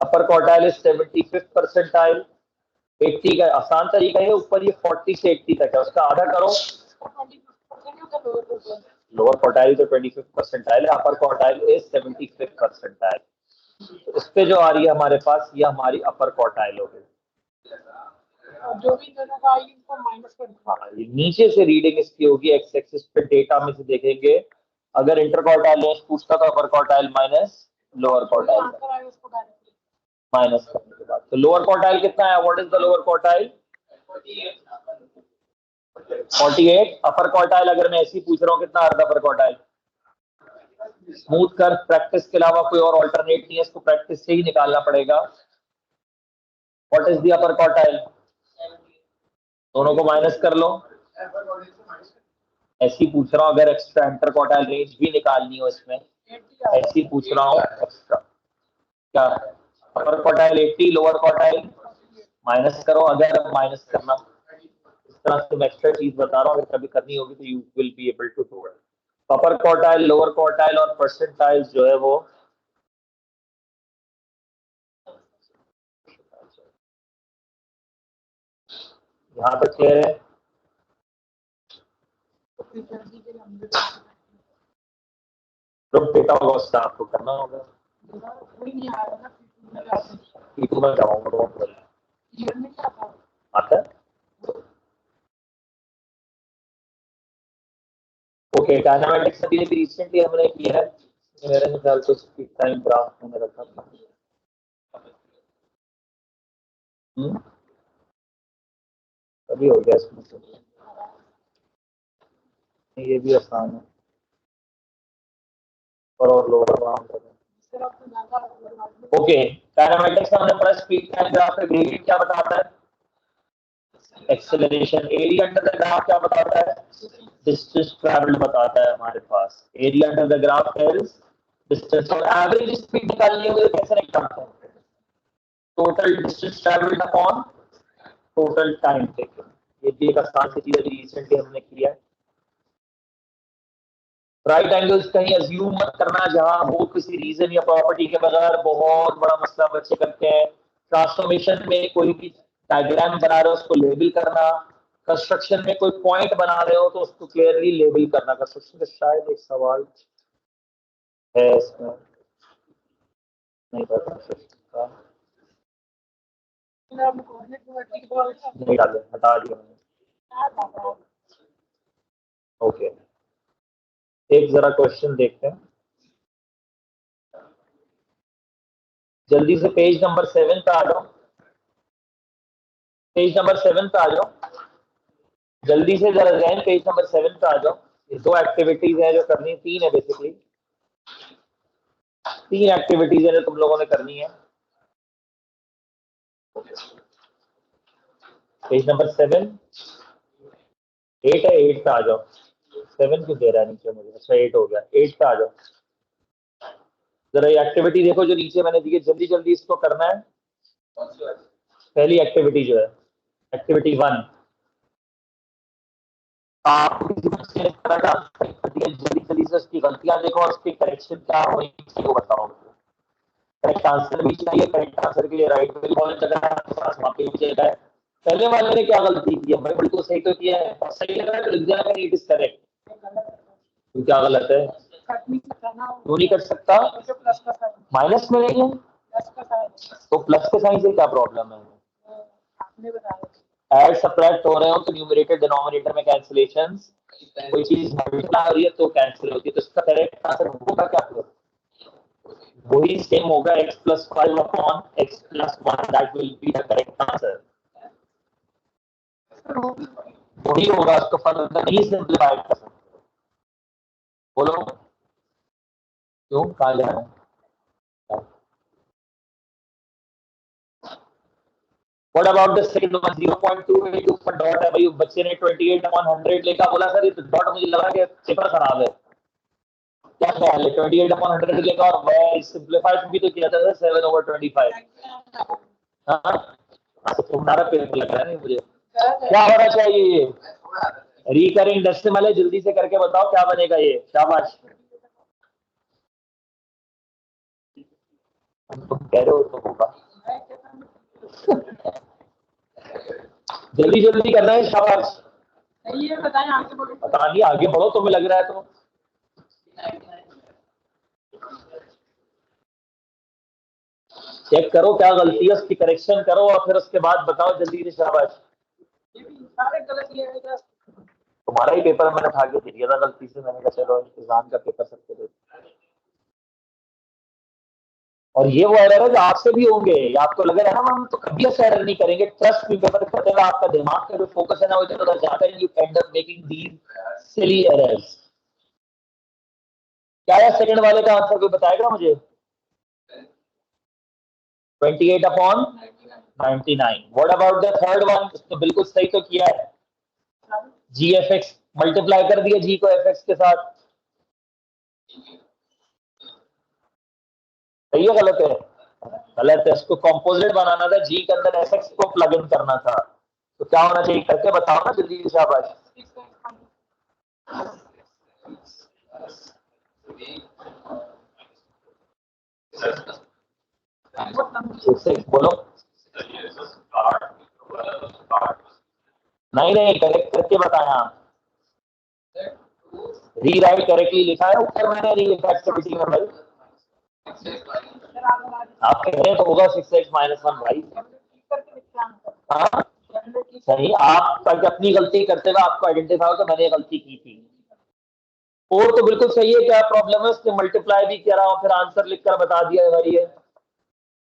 Upper quartile is 75th percentile. 80 का आसान तरीका है, ऊपर ये 40 से 80 तक है, उसका आधा करो। लोअर क्वार्टाइल तो 25th परसेंटाइल है, अपर क्वार्टाइल इज 75th परसेंटाइल। इस पे जो आ रही है हमारे पास, ये हमारी अपर क्वार्टाइल हो गई। जो भी माइनस कर, नीचे से रीडिंग इसकी होगी एक्स एक्सिस पे, डेटा में से देखेंगे, अगर इंटर क्वार्टाइल रेंज पूछता तो अपर quartile minus lower quartile, minus करने के बाद तो लोअर क्वार्टाइल कितना है, what is the lower quartile, 48। Upper quartile अगर मैं ऐसे ही पूछ रहा हूँ कितना अर्ध अपर क्वार्टाइल, स्मूथ कर, प्रैक्टिस के अलावा कोई और ऑल्टरनेट नहीं है, इसको प्रैक्टिस से ही निकालना पड़ेगा। What is the upper quartile, दोनों को माइनस कर लो। ऐसे ही पूछ रहा हूँ, अगर एक्स्ट्रा इंटर क्वार्टाइल रेंज भी निकालनी हो इसमें, ऐसे ही पूछ रहा हूँ एक्स्ट्रा, क्या अपर क्वार्टाइल 80, लोअर क्वार्टाइल माइनस करो, अगर माइनस करना इस तरह से मैं एक्स्ट्रा चीज बता रहा हूँ, अगर कभी करनी होगी तो you will be able to do it. Upper quartile, lower quartile और परसेंटाइल जो है वो यहाँ तक क्लियर है। ग्रुप डेटा होगा उसका आपको करना होगा, मैं जाऊंगा आता है। ओके, काइनेमेटिक्स अभी रिसेंटली हमने किया है, मेरे ख्याल से स्पीड टाइम ग्राफ मैंने रखा था। अभी हो गया इसमें तो, ये भी आसान है, और लोअर बाउंड करें। ओके, काइनेमेटिक्स हमने पढ़ा, स्पीड टाइम ग्राफ का ग्रेडियंट क्या बताता है, acceleration. Area under the graph क्या बताता है, डिस्टेंस ट्रैवल्ड बताता है हमारे पास। Area under the graph is distance, और एवरेज स्पीड निकालनी होगी तो कैसे निकालते हैं, total distance travelled upon total time taken. ये भी एक आसान सी चीज रिसेंटली हमने किया है। राइट एंगल्स कहीं अज्यूम मत करना जहां हो किसी रीजन या प्रॉपर्टी के बगैर, बहुत बड़ा मसला बच्चे करते हैं। ट्रांसफॉर्मेशन में कोई भी डायग्राम बना रहे हो उसको लेबल करना, कंस्ट्रक्शन में कोई पॉइंट बना रहे हो तो उसको क्लियरली लेबल करना। कंस्ट्रक्शन का शायद एक सवाल है इसमें, नहीं पता सकता, नहीं डाले, हटा दिया मैंने। ओके, एक जरा क्वेश्चन देखते हैं, जल्दी से पेज नंबर 7 पे आ जाओ, पेज नंबर 7 पे आ जाओ, जल्दी से जरा जैन पेज नंबर 7 पे आ जाओ। ये दो एक्टिविटीज है जो करनी, तीन है बेसिकली, तीन एक्टिविटीज है जो तुम लोगों ने करनी है। पेज नंबर 7, 8 है, 8 पे आ जाओ। 7 क्यों दे रहा है नीचे मुझे, अच्छा 8 हो गया, 8 पे आ जाओ। जरा ये एक्टिविटी देखो जो नीचे मैंने दी है, जल्दी जल्दी इसको करना है। पहली एक्टिविटी जो है एक्टिविटी 1, आप जल्दी जल्दी से उसकी गलतियां देखो और उसकी करेक्शन क्या होनी चाहिए वो बताओ। करेक्ट आंसर भी चाहिए, करेक्ट आंसर के लिए राइट में बहुत जगह है, आपके पास वहाँ पे भी जगह है। पहले वाले ने क्या गलती की है, भाई बिल्कुल सही तो किया है, और सही लग रहा है तो लिख जाएगा इट इज करेक्ट। तो क्या गलत है, वो नहीं कर सकता, माइनस में नहीं है तो प्लस के साइन से क्या प्रॉब्लम है, ऐड सब्ट्रैक्ट हो रहे हो तो न्यूमरेटर डिनोमिनेटर में कैंसिलेशंस, कोई चीज मल्टीप्लाई हो रही है तो कैंसिल होती है, तो इसका करेक्ट आंसर होगा क्या? वही सेम होगा, x plus 5 upon x plus 1, that will be the correct answer. वही होगा, उसको फर्दर नहीं सिंप्लीफाई कर सकते। बोलो क्यों, कहाँ जा रहे हैं? What about the second one? 0.282 पर डॉट है भाई, बच्चे ने 28/100 लेकर बोला सर ये तो डॉट, मुझे लगा कि पेपर खराब है। क्या ख्याल है? 28/100 लेकर और मैं सिंप्लीफाई भी तो किया था 7/25। हाँ, तुम्हारा पेपर लग रहा है मुझे। क्या होना चाहिए ये? रिकरिंग डेसिमल है, जल्दी से करके बताओ क्या बनेगा ये। शाबाश, तुम कह रहे हो तो होगा। जल्दी जल्दी करना है, शाबाश। पता नहीं, आगे बढ़ो, तुम्हें लग रहा है तो। चेक करो क्या गलती है, उसकी करेक्शन करो और फिर उसके बाद बताओ जल्दी से। शाबाश, तुम्हारा ही पेपर मैंने उठा के दे दिया था गलती से, मैंने कहा चलो इंतजाम का पेपर सबके दे। और ये वो एरर है जो आपसे भी होंगे, आपको लग रहा है ना हम तो कभी ऐसा एरर नहीं करेंगे, ट्रस्ट भी पेपर करते हुए आपका दिमाग का जो फोकस है ना वो इधर उधर जाता है, you and up making these silly errors. क्या है सेकंड वाले का आंसर, कोई बताएगा मुझे? 28/99। What about the third one? तो बिल्कुल सही तो किया है, जी एफ एक्स मल्टीप्लाई कर दिया जी को एफ एक्स के साथ। सही है गलत है? गलत है, इसको कॉम्पोजिट बनाना था, जी के अंदर एफ एक्स को प्लग इन करना था। तो क्या होना चाहिए करके बताओ ना जल्दी से, शाबाश। 6 बोलो। नहीं नहीं, करेक्ट करके बताया। रीराइट करेक्टली लिखा है ऊपर, मैंने री एक्टिविटी में भाई। आप कह रहे हैं तो होगा 6x - 1 भाई। हाँ सही, आप अपनी गलती करते हुए आपको आइडेंटिफाई हो तो मैंने गलती की थी। और तो बिल्कुल सही है, क्या प्रॉब्लम है? उसने मल्टीप्लाई भी किया और फिर आंसर लिखकर बता दिया है भाई। ये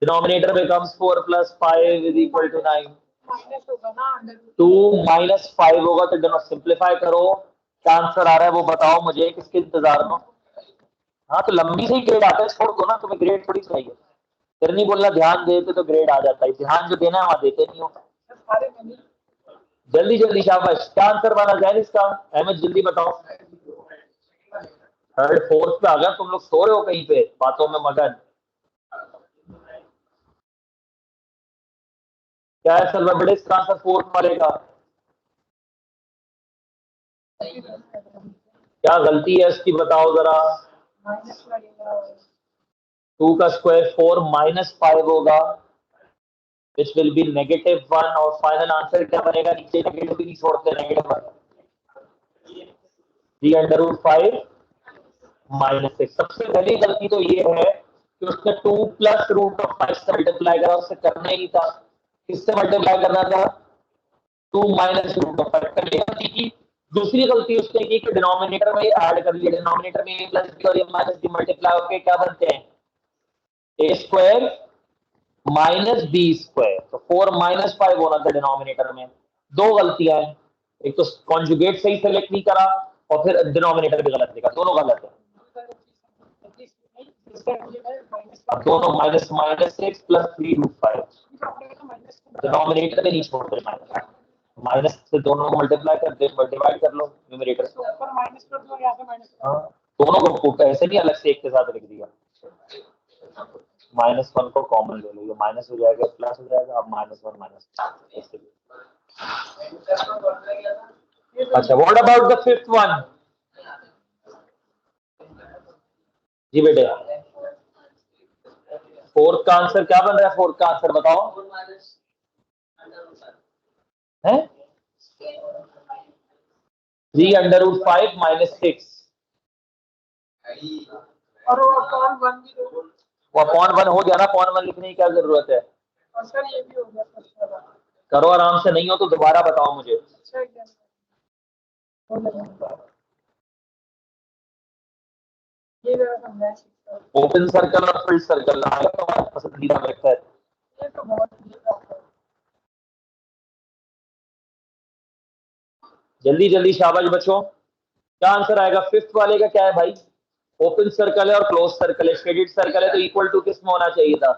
डिनोमिनेटर बिकम्स 4 + 5 = 9। 2 - 5 होगा तो दोनों सिंप्लीफाई करो, क्या आंसर आ रहा है वो बताओ मुझे, किसके इंतजार में? हाँ तो लंबी से ही ग्रेड आता है, छोड़ दो ना, तुम्हें ग्रेड थोड़ी चाहिए। फिर नहीं बोलना ध्यान देते तो ग्रेड आ जाता है, ध्यान जो देना है वहां देते नहीं हो। जल्दी जल्दी, शाबाश। क्या आंसर माना जाए इसका? अहमद जल्दी बताओ। थर्ड फोर्थ पे आ गया, तुम लोग सो रहे हो कहीं पे बातों में मगन। क्या है सर बड़े, इसका आंसर फोर्थ वाले का? क्या गलती है इसकी बताओ जरा। 2 का स्क्वायर 4 - 5 होगा, which will be -1, और फाइनल आंसर क्या बनेगा? नीचे नेगेटिव भी नहीं छोड़ते, -1। 3√5 - 6। सबसे पहली गलती तो ये है कि उसने 2 + √5 से मल्टीप्लाई करा, उससे करना ही नहीं था। किससे मल्टीप्लाई करना था? 2 - √5 कर लिया की। दूसरी गलती उसने की कि डिनोमिनेटर में ऐड कर लिया, डिनोमिनेटर में a + b और a - b मल्टीप्लाई होकर क्या बनते हैं? a² - b²। तो 4 - 5 होना था डिनोमिनेटर में। दो गलतियां हैं, एक तो कॉन्जुगेट सही सेलेक्ट नहीं करा और फिर डिनोमिनेटर भी गलत लिखा, दोनों गलत है। अब दोनों -6 + 3√5 डिनोमिनेटर में नहीं छोड़ते, माइनस से दोनों मल्टीप्लाई कर दे, डिवाइड कर लो न्यूमरेटर से। हाँ, दोनों को ऐसे नहीं अलग से एक के साथ लिख दिया। -1 को कॉमन ले लो, ये माइनस हो जाएगा प्लस हो जाएगा, अब -1 ऐसे। अच्छा, what about the fifth one? जी बेटे, फोर्थ का आंसर क्या बन रहा है? फोर्थ का आंसर बताओ। है 3√5 - 6। और वो अपॉन 1 हो गया ना, अपॉन 1 लिखने की क्या जरूरत है? करो आराम से, नहीं हो तो दोबारा बताओ मुझे। ओपन सर्कल और फिल्ड सर्कल आएगा तुम्हारा पसंदीदा वेक्टर। जल्दी जल्दी शाबाश बच्चों, क्या आंसर आएगा? फिफ्थ वाले का क्या है भाई? ओपन सर्कल है और क्लोज सर्कल है, शेडेड सर्कल है, तो इक्वल टू किस में होना चाहिए था?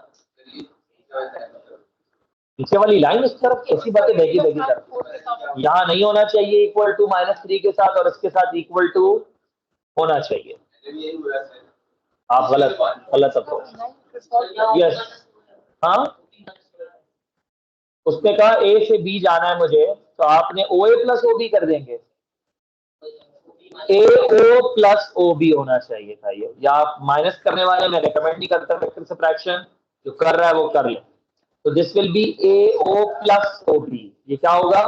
नीचे वाली लाइन उस तरफ, ऐसी बातें बेगी बेगी तरफ यहाँ नहीं होना चाहिए इक्वल टू -3 के साथ, और इसके साथ इक्वल टू होना चाहिए। आप गलत गलत अब यस। हाँ, उसने कहा ए से बी जाना है मुझे, तो आपने ओ ए प्लस ओ बी कर देंगे। ए ओ प्लस ओ बी होना चाहिए था ये, या आप माइनस करने वाले मैं रिकमेंड नहीं करता वेक्टर सब्ट्रैक्शन, जो कर रहा है वो कर ले। तो this will be A O plus O B, ये क्या होगा?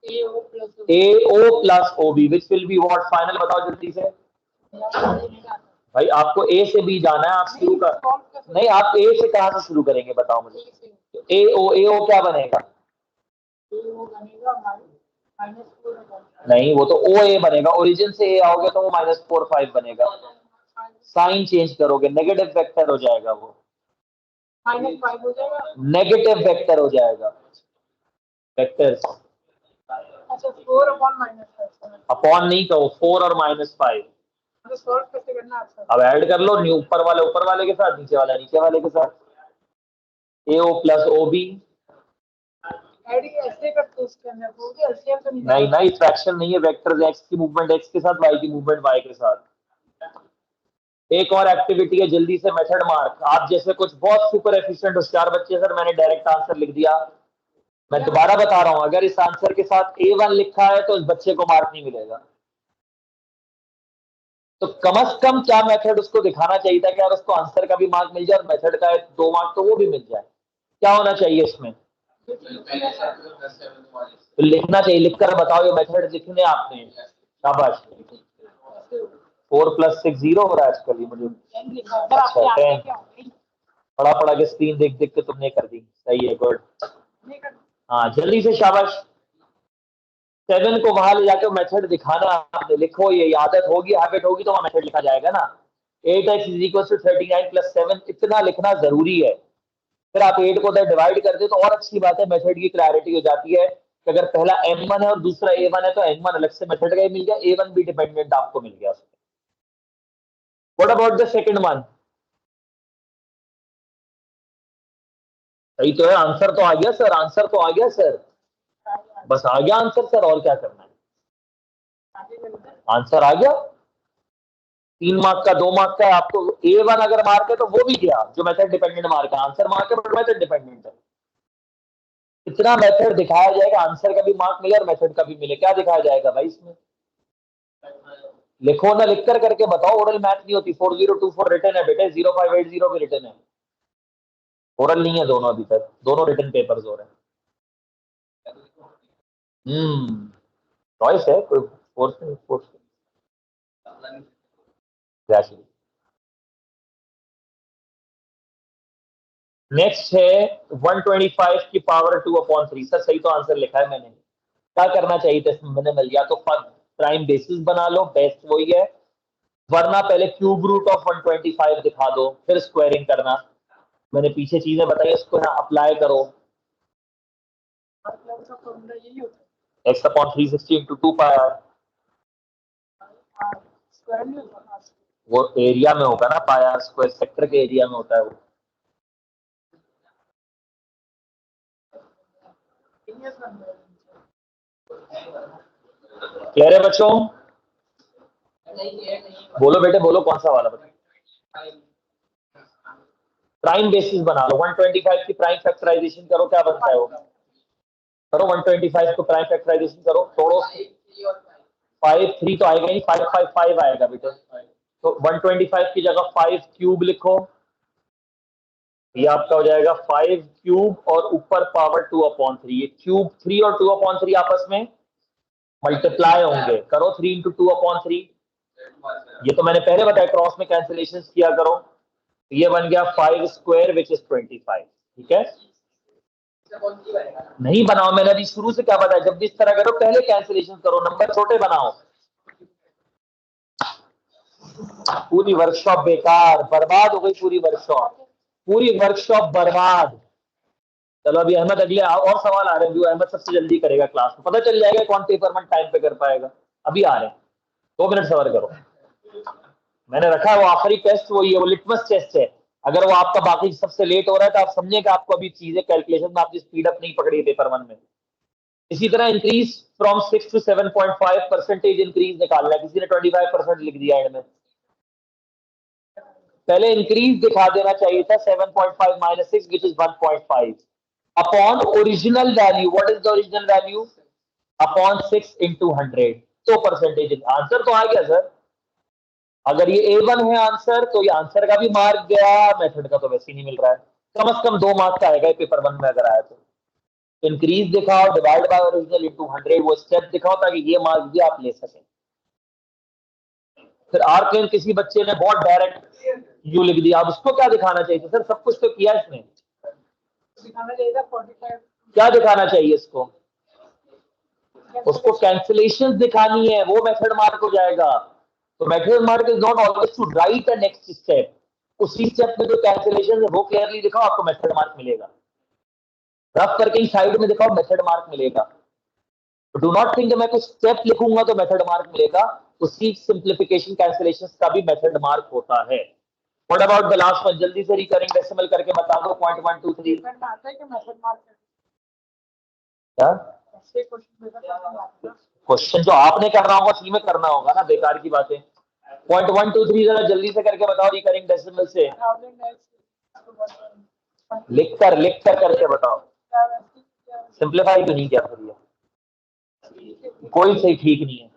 A O plus O B which will be what? Final बताओ जल्दी से भाई, आपको ए से बी जाना है, आप शुरू कर। नहीं, आप ए से कहां से शुरू करेंगे बताओ मुझे? तो ए ओ क्या बनेगा? नहीं, वो तो ओ ए बनेगा, ओरिजिन से ए आओगे तो वो -4 5 बनेगा। साइन चेंज करोगे, नेगेटिव वेक्टर हो जाएगा वो, -5 हो जाएगा, नेगेटिव वेक्टर हो जाएगा। वेक्टर अच्छा 4 अपॉन नहीं कहो, 4 और -5 कैसे करना है? अब ऐड कर लो, ऊपर वाले के साथ, नीचे वाले के साथ। ए ओ प्लस ओ बी ऐसे कर तो उसके अंदर तो नहीं, फ्रैक्शन नहीं है, वेक्टर्स एक्स की मूवमेंट एक्स के साथ, वाई की मूवमेंट वाई के साथ। एक और एक्टिविटी है, जल्दी से मेथड मार्क। आप जैसे कुछ बहुत सुपर एफिशिएंट होशियार बच्चे, सर मैंने डायरेक्ट आंसर लिख दिया, मैं दोबारा बता रहा हूं, अगर इस आंसर के साथ A1 लिखा है तो इस बच्चे को मार्क नहीं मिलेगा। तो कम से कम क्या मेथड उसको दिखाना चाहिए था कि यार उसको आंसर का भी मार्क मिल जाए और मेथड का 2 मार्क तो वो भी मिल जाए। क्या होना चाहिए इसमें? तो लिखना चाहिए, लिखकर बताओ, ये मेथड लिखने आपने। शाबाश। 4 + 6 0 हो रहा है आजकल, ये मुझे अच्छा 10 पढ़ा के स्क्रीन देख देख के तुमने कर दी, सही है, गुड। हाँ जल्दी से शाबाश। 7 को वहां ले जाकर मेथड दिखाना आपने, लिखो, ये आदत होगी, हैबिट होगी तो वहां मेथड लिखा जाएगा ना। 8x = 39 + 7, इतना लिखना जरूरी है। फिर आप 8 को डिवाइड कर दे तो और अच्छी बात है, मेथड की क्लैरिटी हो जाती है कि अगर पहला m1 है और दूसरा a1 है तो m1 अलग से मेथड का ही मिल गया, a1 भी डिपेंडेंट आपको मिल गया। What about the second one? सही तो है, आंसर तो आ गया सर, आंसर तो आ गया सर, बस आ गया आंसर सर, और क्या करना है? आंसर आ गया। 3 मार्क का, 2 मार्क का है, आपको A1 अगर मार्क है तो वो भी गया, जो मेथड डिपेंडेंट मार्क है। आंसर मार्क है बट मेथड डिपेंडेंट है। इतना मेथड दिखाया जाएगा, आंसर का भी मार्क मिले और मेथड का भी मिले। क्या दिखाया जाएगा भाई इसमें? लिखो ना, लिखकर करके बताओ, ओरल मैथ नहीं होती। 4024 रिटर्न है बेटे, 0580 भी रिटर्न है, ओरल नहीं है दोनों अभी तक, दोनों रिटर्न पेपर्स हो रहे हैं। चॉइस है, कोई फोर्स नहीं, फोर्स नहीं। नेक्स्ट है 125 की पावर 2/3। सर सही तो आंसर लिखा है मैंने, क्या करना चाहिए था इसमें? मैंने मिल गया तो प्राइम बेसिस बना लो, बेस्ट वही है, वरना पहले क्यूब रूट ऑफ 125 दिखा दो, फिर स्क्वायरिंग करना। मैंने पीछे चीजें बताई, इसको ना अप्लाई करो। x/360 × 2πr, वो एरिया में होगा ना, पाया स्क्वायर सेक्टर के एरिया में होता है वो। कह रहे बच्चों, बोलो बेटे बोलो, कौन सा वाला बताओ? प्राइम बेसिस बना लो, 125 की प्राइम फैक्टराइजेशन करो, क्या बनता है वो? करो 125 को प्राइम फैक्टराइजेशन करो, तोड़ो। 5 3 तो आएगा नहीं, 5 5 5 आएगा बेटे। तो 125 की जगह 5 क्यूब लिखो, ये आपका हो जाएगा 5 क्यूब और ऊपर पावर 2/3। ये क्यूब 3 और 2/3 आपस में मल्टीप्लाई होंगे, करो 3 × 2/3। ये तो मैंने पहले बताया, क्रॉस में कैंसिलेशन किया करो। ये बन गया 5² विच इज 25, ठीक है। नहीं बनाओ, मैंने अभी शुरू से क्या बताया, जब भी इस तरह करो पहले कैंसिलेशन करो, नंबर छोटे बनाओ। पूरी वर्कशॉप बेकार, बर्बाद हो गई पूरी वर्कशॉप, पूरी वर्कशॉप बर्बाद। चलो अभी अहमद अगले और सवाल आ रहे हैं, जो अहमद सबसे जल्दी करेगा क्लास में, पता चल जाएगा कौन पेपर में टाइम पे कर पाएगा। अभी आ रहे हैं, 2 मिनट सबर करो। मैंने रखा है वो आखिरी टेस्ट वही है, वो लिटमस टेस्ट है। अगर वो आपका बाकी सबसे लेट हो रहा है तो आप समझिए कि आपको अभी चीजें कैलकुलेशन में आपकी स्पीड अप नहीं पकड़ी है पेपर 1 में। इसी तरह इंक्रीज फ्रॉम 6 to 7.5% इंक्रीज निकालना है, किसी ने 25% लिख दिया एंड में। पहले इंक्रीज दिखा देना चाहिए था, 7.5 minus 6 which is 1.5 upon original value. What is the original value? Upon 6 into 100। तो परसेंटेज आंसर तो आ गया सर। अगर ये A1 है आंसर, तो ये आंसर का भी मार्क गया, मेथड का तो वैसे ही नहीं मिल रहा है। कम से कम 2 मार्क्स का आएगा पेपर 1 में अगर आया तो। इंक्रीज दिखाओ, डिवाइड बाय ओरिजिनल इनटू 100, वो स्टेप दिखाओ ताकि ये मार्क्स भी आप ले सकें। फिर आर प्लेन किसी बच्चे ने बहुत डायरेक्ट यू लिख दिया, अब उसको क्या दिखाना चाहिए सर? सब कुछ तो किया इसने, दिखाना चाहिए 45। क्या दिखाना चाहिए इसको? उसको कैंसिलेशन दिखानी है, वो मेथड मार्क हो जाएगा। तो method mark is not always to write the next step, उसी स्टेप में जो कैंसिलेशन है वो क्लियरली दिखाओ, आपको मेथड मार्क मिलेगा। रफ करके साइड में दिखाओ, मेथड मार्क मिलेगा। डू नॉट थिंक मैं कुछ स्टेप लिखूंगा तो मेथड मार्क मिलेगा, उसी सिंप्लीफिकेशन कैंसिलेशन का भी मेथड मार्क होता है। What about the last one? जल्दी से रिकरिंग डेसिमल करके बता दो। 0.123 क्या क्वेश्चन जो आपने करना होगा उसी में करना होगा ना, बेकार की बातें। 0.123 जरा जल्दी से करके बताओ रिकरिंग डेसिमल से, लिख कर करके बताओ। सिंप्लीफाई तो नहीं किया फिर, कोई सही ठीक नहीं है।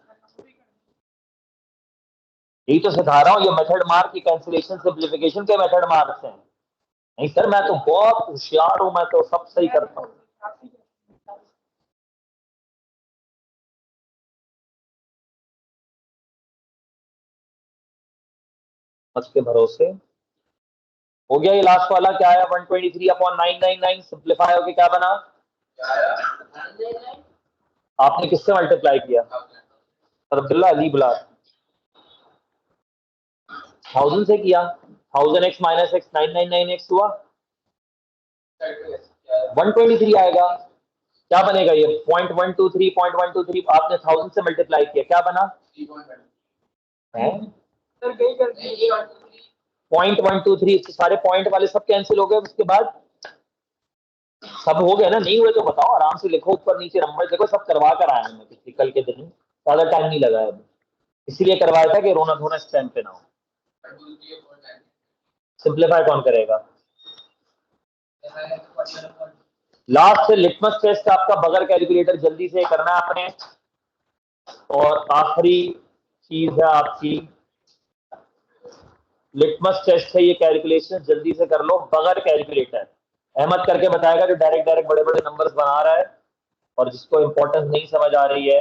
यही तो सिखा रहा हूँ, ये मेथड मार्क की कैंसिलेशन सिंप्लीफिकेशन के मेथड मार्क्स हैं। नहीं सर मैं तो बहुत होशियार हूं, मैं तो सब सही करता हूँ। के भरोसे हो गया। ये लास्ट वाला क्या आया? 123/999 सिंप्लीफाई होके क्या बना? आपने किससे मल्टीप्लाई किया? अब्दुल्ला अली बुला 1000 से किया। 1000x माइनस x 999x हुआ 123 आएगा। क्या बनेगा ये? 0.123 आपने 1000 से मल्टीप्लाई किया, क्या बना? 0.123। सारे पॉइंट वाले सब कैंसिल हो गए, उसके बाद सब हो गया ना? नहीं हुए तो बताओ, आराम से लिखो, ऊपर नीचे नंबर देखो, सब करवा कर आया मैं पिछले कल के दिन, ज्यादा टाइम नहीं लगा है। इसलिए करवाया था कि रोना धोना इस टाइम पे ना हो। सिंप्लीफाई कौन करेगा? लास्ट से लिटमस टेस्ट आपका बगैर कैलकुलेटर जल्दी से करना है आपने। और आखिरी चीज है आपकी लिटमस टेस्ट है, ये कैलकुलेशन जल्दी से कर लो बगैर कैलकुलेटर। अहमद करके बताएगा जो डायरेक्ट डायरेक्ट बड़े बड़े नंबर्स बना रहा है, और जिसको इंपॉर्टेंस नहीं समझ आ रही है